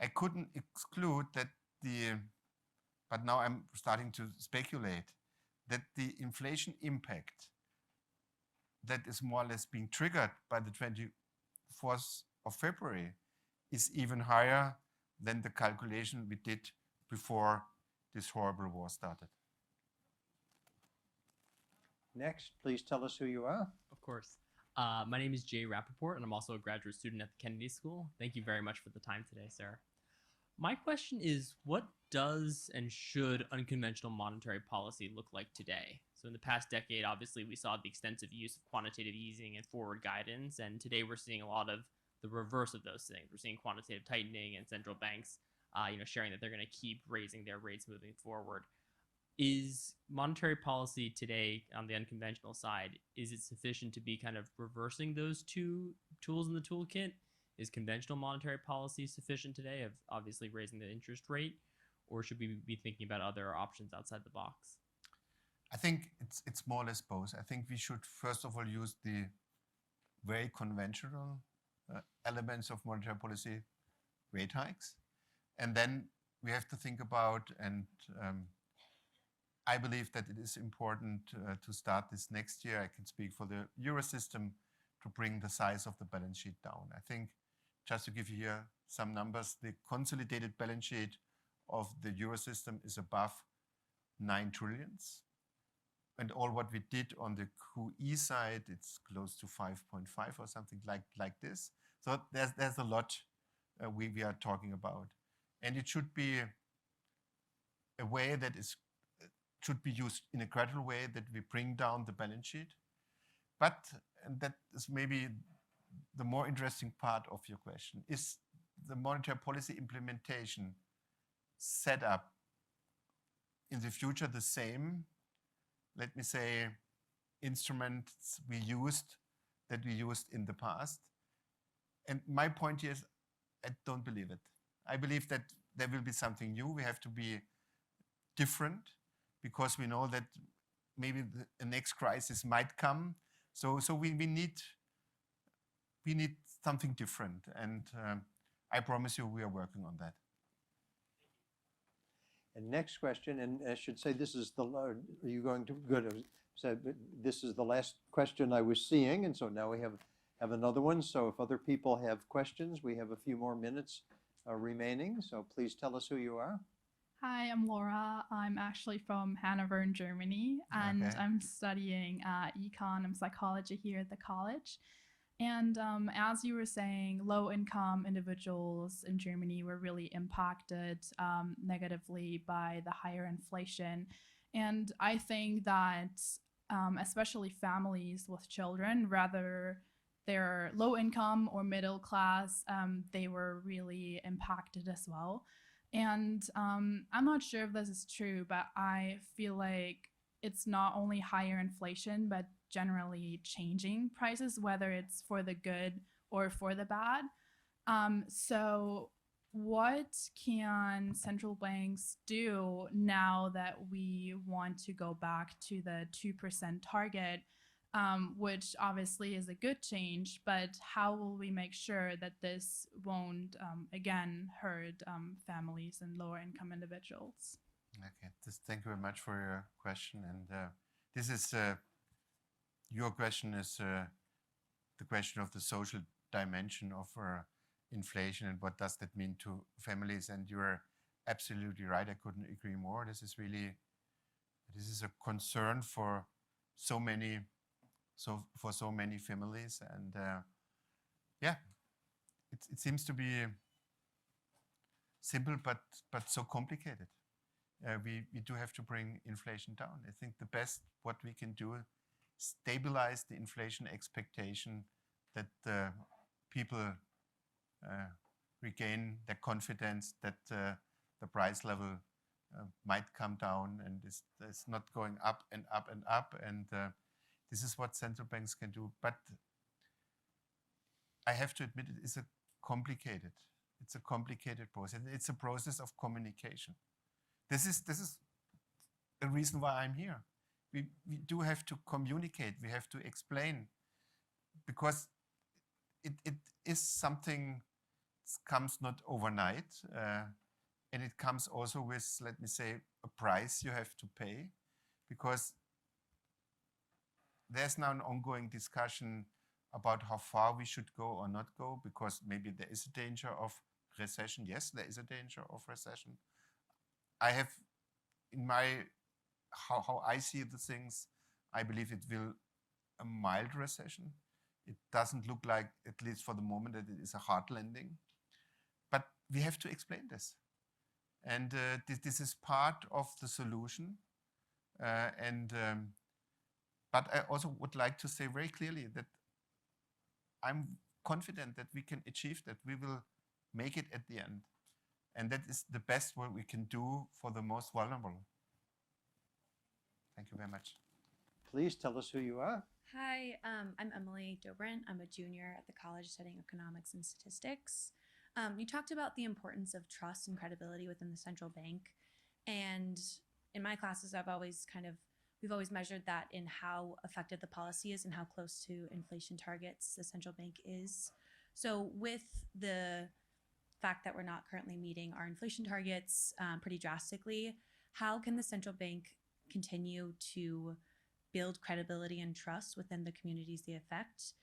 I couldn't exclude that but now I'm starting to speculate that the inflation impact that is more or less being triggered by the 24th of February is even higher than the calculation we did before this horrible war started. Next, please tell us who you are. Of course. My name is Jay Rappaport, and I'm also a graduate student at the Kennedy School. Thank you very much for the time today, sir. My question is, what does and should unconventional monetary policy look like today? So in the past decade, obviously, we saw the extensive use of quantitative easing and forward guidance, and today we're seeing a lot of the reverse of those things. We're seeing quantitative tightening and central banks, sharing that they're going to keep raising their rates moving forward. Is monetary policy today on the unconventional side, is it sufficient to be kind of reversing those two tools in the toolkit? Is conventional monetary policy sufficient today of obviously raising the interest rate, or should we be thinking about other options outside the box? I think it's more or less both. I think we should first of all use the very conventional elements of monetary policy, rate hikes, and then we have to think about, and I believe that it is important to start this next year. I can speak for the Eurosystem to bring the size of the balance sheet down. I think, just to give you here some numbers, the consolidated balance sheet of the Eurosystem is above 9 trillions. And all what we did on the QE side, it's close to 5.5 or something like this. So there's a lot we are talking about. And it should be a way that should be used in a gradual way, that we bring down the balance sheet. But, and that is maybe the more interesting part of your question, is the monetary policy implementation set up in the future the same, let me say, instruments we used in the past? And my point here is, I don't believe it. I believe that there will be something new. We have to be different, because we know that maybe the next crisis might come. So we need something different. And I promise you we are working on that. And next question, and I should say this is are you going to, good, so this is the last question I was seeing, and so now we have another one. So if other people have questions, we have a few more minutes remaining. So please tell us who you are. Hi, I'm Laura. I'm actually from Hanover in Germany, and Okay. I'm studying econ and psychology here at the college. And as you were saying, low-income individuals in Germany were really impacted negatively by the higher inflation. And I think that especially families with children, whether they're low income or middle class, they were really impacted as well. And I'm not sure if this is true, but I feel like it's not only higher inflation, but generally changing prices, whether it's for the good or for the bad. So what can central banks do now that we want to go back to the 2% target, which obviously is a good change, but how will we make sure that this won't, again, hurt families and lower income individuals? Okay, thank you very much for your question. And this is, your question is the question of the social dimension of inflation and what does that mean to families. And you're absolutely right, I couldn't agree more. This is a concern for so many families. And yeah, it seems to be simple, but so complicated. We do have to bring inflation down. I think the best what we can do is stabilize the inflation expectation, that people regain their confidence that the price level might come down and is not going up and up and up. And this is what central banks can do. But I have to admit, it's a complicated process. It's a process of communication. This is the reason why I'm here. We do have to communicate. We have to explain, because it is something that comes not overnight, and it comes also with, let me say, a price you have to pay, because there's now an ongoing discussion about how far we should go or not go, because maybe there is a danger of recession. Yes, there is a danger of recession. I have, in my, how I see the things, I believe it will a mild recession. It doesn't look like, at least for the moment, that it is a hard landing. But we have to explain this. And this is part of the solution. But I also would like to say very clearly that I'm confident that we can achieve that. We will make it at the end. And that is the best what we can do for the most vulnerable. Thank you very much. Please tell us who you are. Hi, I'm Emily Dobrin. I'm a junior at the college studying economics and statistics. You talked about the importance of trust and credibility within the central bank. And in my classes, we've always measured that in how effective the policy is and how close to inflation targets the central bank is. So with the fact that we're not currently meeting our inflation targets pretty drastically, how can the central bank continue to build credibility and trust within the communities they affect?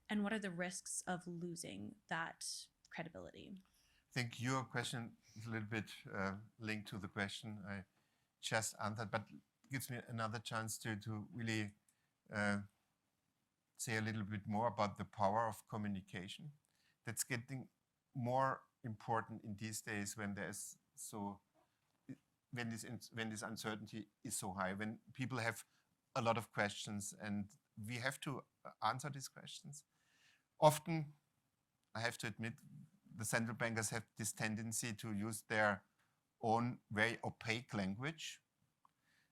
And what are the risks of losing that credibility? I think your question is a little bit linked to the question I just answered, but gives me another chance to really say a little bit more about the power of communication. That's getting more important in these days when there's when this uncertainty is so high, when people have a lot of questions and we have to answer these questions. Often, I have to admit, the central bankers have this tendency to use their own very opaque language.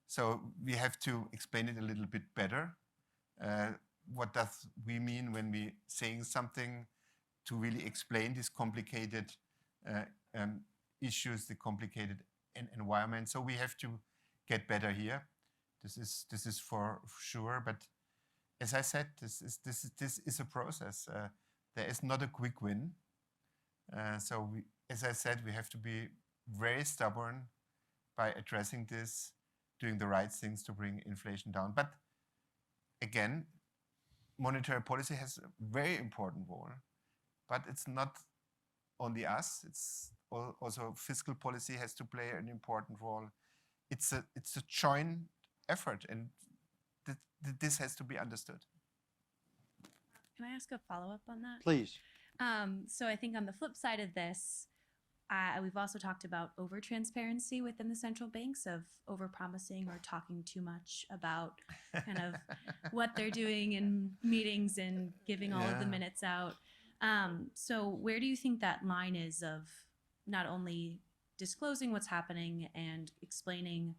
So we have to explain it a little bit better. What does we mean when we saying something to really explain these complicated issues, the complicated environment. So we have to get better here. This is for sure. But as I said, this is a process. There is not a quick win. So as I said, we have to be very stubborn by addressing this, doing the right things to bring inflation down. But again, monetary policy has a very important role, but it's not only us. It's also fiscal policy has to play an important role. It's a joint effort, and this has to be understood. Can I ask a follow-up on that? Please. So I think on the flip side of this, we've also talked about over-transparency within the central banks, of over-promising or talking too much about kind of what they're doing in meetings and giving all of the minutes out. So where do you think that line is of not only disclosing what's happening and explaining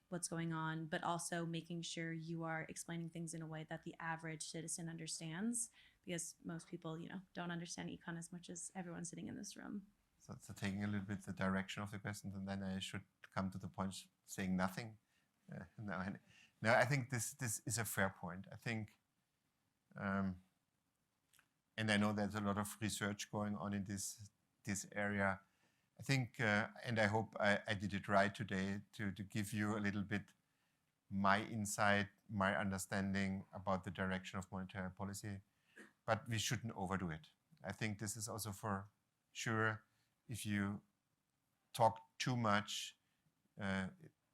what's going on, but also making sure you are explaining things in a way that the average citizen understands? Because most people, don't understand econ as much as everyone sitting in this room. So taking a little bit the direction of the question, and then I should come to the point saying nothing. No, I think this is a fair point. I think, and I know there's a lot of research going on in this area. I think, and I hope I did it right today to give you a little bit my insight, my understanding about the direction of monetary policy. But we shouldn't overdo it. I think this is also for sure. If you talk too much,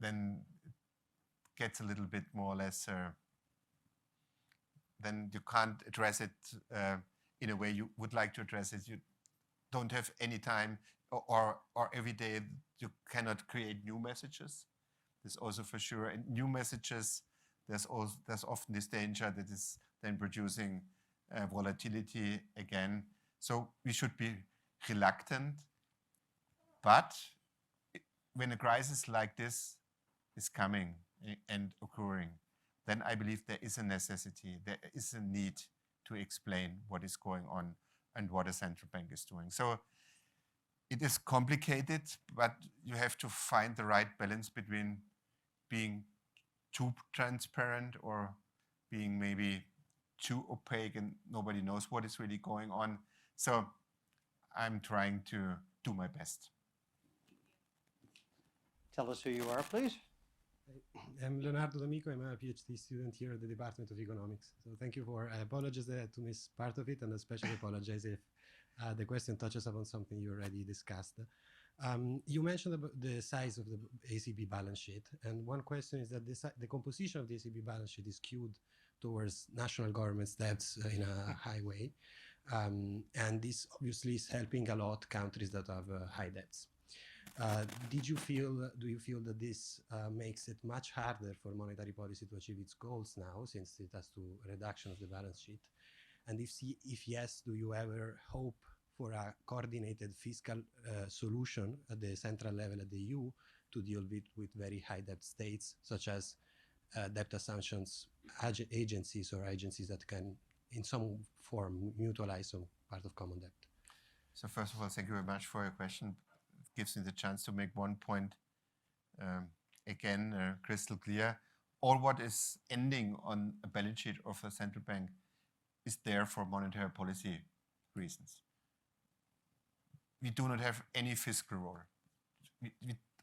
then it gets a little bit more or less, then you can't address it in a way you would like to address it. You don't have any time, or every day you cannot create new messages. This also for sure. And new messages, there's often this danger that is then producing volatility again. So we should be reluctant. But when a crisis like this is coming and occurring, then I believe there is a necessity, there is a need to explain what is going on and what a central bank is doing. So it is complicated, but you have to find the right balance between being too transparent or being maybe too opaque and nobody knows what is really going on. So I'm trying to do my best. Tell us who you are, please. I'm Leonardo D'Amico. I'm a PhD student here at the Department of Economics. So thank you I apologize that I had to miss part of it, and especially apologize if the question touches upon something you already discussed. You mentioned about the size of the ECB balance sheet, and one question is that the composition of the ECB balance sheet is skewed towards national government's debts in a high way, and this obviously is helping a lot countries that have high debts. Do you feel that this makes it much harder for monetary policy to achieve its goals now, since it has to reduction of the balance sheet? And if yes, do you ever hope for a coordinated fiscal solution at the central level at the EU to deal with very high debt states, such as debt assumptions agencies or agencies that can, in some form, mutualize some part of common debt? So first of all, thank you very much for your question. It gives me the chance to make one point again crystal clear. All what is ending on a balance sheet of a central bank is there for monetary policy reasons. We do not have any fiscal role.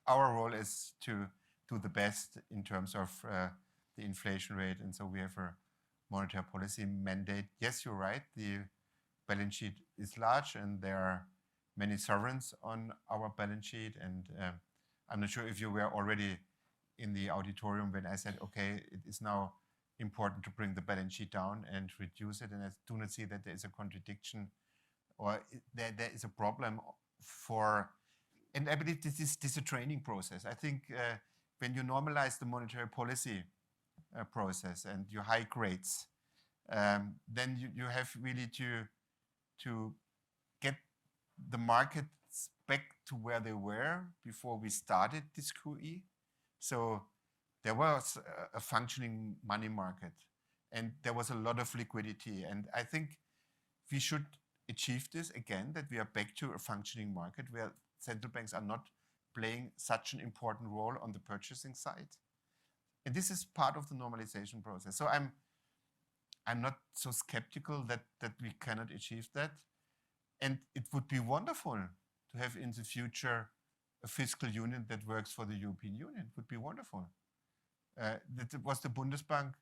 Our role is to do the best in terms of the inflation rate. And so we have a monetary policy mandate. Yes, you're right. The balance sheet is large and there are many sovereigns on our balance sheet. And I'm not sure if you were already in the auditorium when I said, okay, it is now important to bring the balance sheet down and reduce it. And I do not see that there is a contradiction or there is a problem for, and I believe this is a training process. I think when you normalize the monetary policy process and you hike rates, then you have really to get the markets back to where they were before we started this QE. So there was a functioning money market and there was a lot of liquidity. And I think we should achieve this again, that we are back to a functioning market where central banks are not playing such an important role on the purchasing side. And this is part of the normalization process. So I'm not so skeptical that we cannot achieve that. And it would be wonderful to have in the future a fiscal union that works for the European Union. It would be wonderful. That was the Bundesbank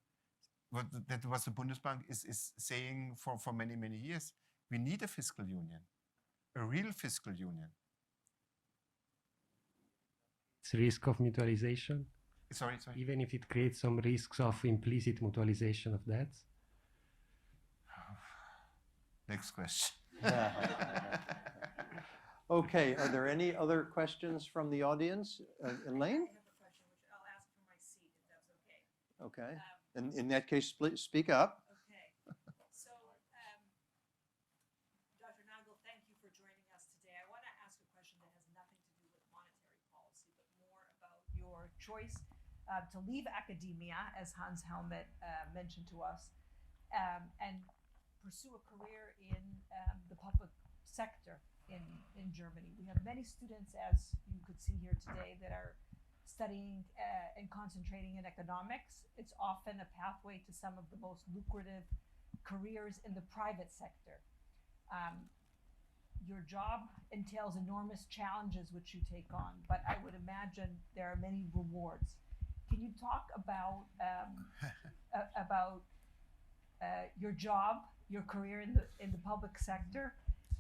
is saying for many, many years. We need a fiscal union, a real fiscal union. It's risk of mutualization. Sorry. Even if it creates some risks of implicit mutualization of debts. Next question. Okay, are there any other questions from the audience? Elaine? I have a question, which I'll ask from my seat, if that's okay. Okay, and in that case, speak up. Okay, so Dr. Nagel, thank you for joining us today. I want to ask a question that has nothing to do with monetary policy, but more about your choice to leave academia, as Hans Helmut mentioned to us, and pursue a career in the public sector in Germany. We have many students, as you could see here today, that are studying and concentrating in economics. It's often a pathway to some of the most lucrative careers in the private sector. Your job entails enormous challenges which you take on, but I would imagine there are many rewards. Can you talk about your job, your career in the public sector,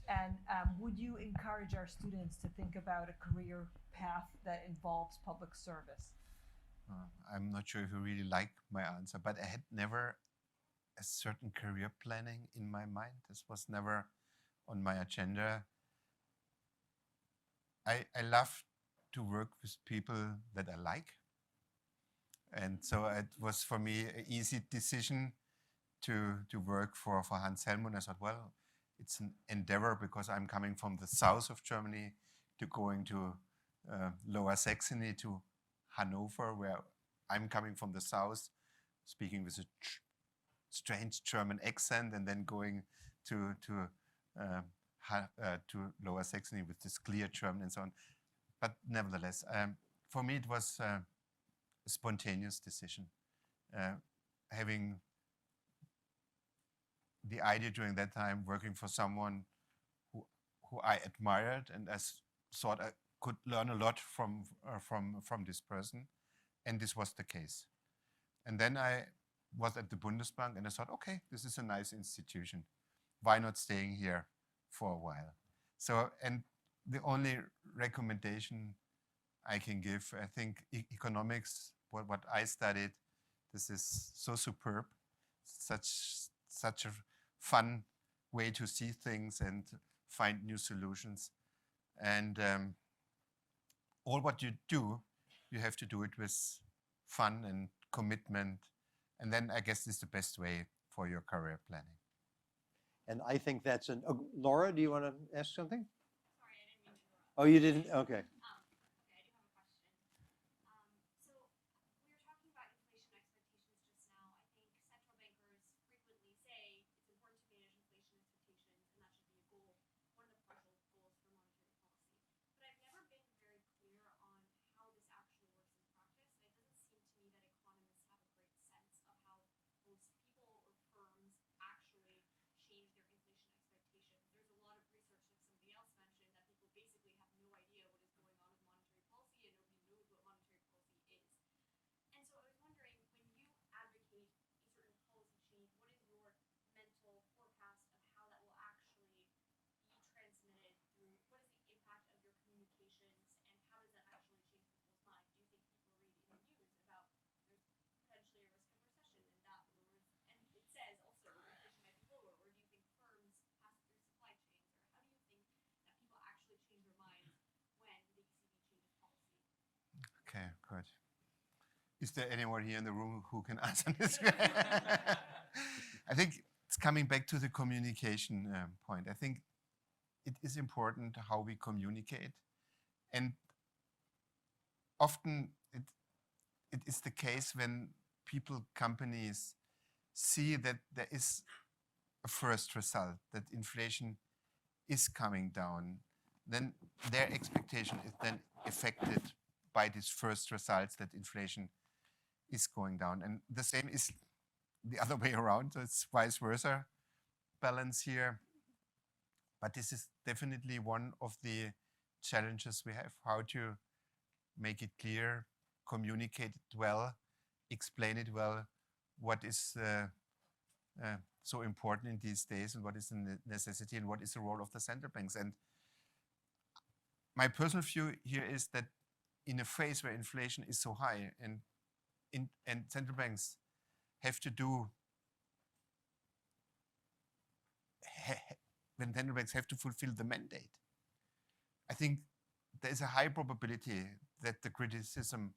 and would you encourage our students to think about a career path that involves public service? I'm not sure if you really like my answer, but I had never a certain career planning in my mind. This was never on my agenda. I love to work with people that I like. And so it was for me an easy decision to work for Hans Helmut. I thought, well, it's an endeavor because I'm coming from the south of Germany to going to Lower Saxony to Hanover, where I'm coming from the south, speaking with a strange German accent, and then going to Lower Saxony with this clear German and so on. But nevertheless, for me it was a spontaneous decision. Having the idea during that time working for someone who I admired and I thought I could learn a lot from this person, and this was the case. And then I was at the Bundesbank and I thought, okay, this is a nice institution. Why not staying here for a while? So, and the only recommendation I can give, I think economics, what I studied, this is so superb, such a fun way to see things and find new solutions. And all what you do, you have to do it with fun and commitment. And then I guess this is the best way for your career planning. And I think that's Laura, do you want to ask something? Sorry, I didn't mean to interrupt. Oh, you didn't? Okay. Is there anyone here in the room who can answer this? I think it's coming back to the communication point. I think it is important how we communicate, and often it is the case when people, companies see that there is a first result, that inflation is coming down, then their expectation is then affected by these first results that inflation is going down. And the same is the other way around, so it's vice versa balance here. But this is definitely one of the challenges we have, how to make it clear, communicate it well, explain it well, what is so important in these days and what is the necessity and what is the role of the central banks. And my personal view here is that in a phase where inflation is so high and central banks have to do, when central banks have to fulfill the mandate, I think there is a high probability that the criticism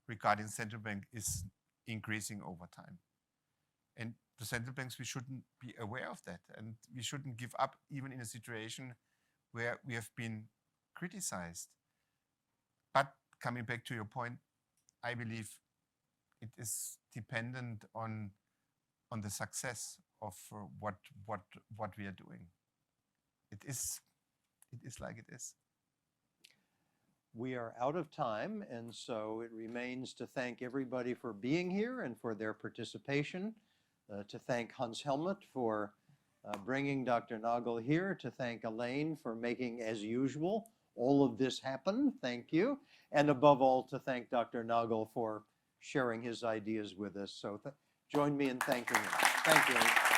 regarding central bank is increasing over time. And the central banks, we shouldn't be aware of that. And we shouldn't give up even in a situation where we have been criticized. But coming back to your point, I believe it is dependent on the success of what we are doing. It is like it is. We are out of time, and so it remains to thank everybody for being here and for their participation, to thank Hans Helmut for bringing Dr. Nagel here, to thank Elaine for making, as usual, all of this happen. Thank you. And above all, to thank Dr. Nagel for sharing his ideas with us. So join me in thanking him. Thank you.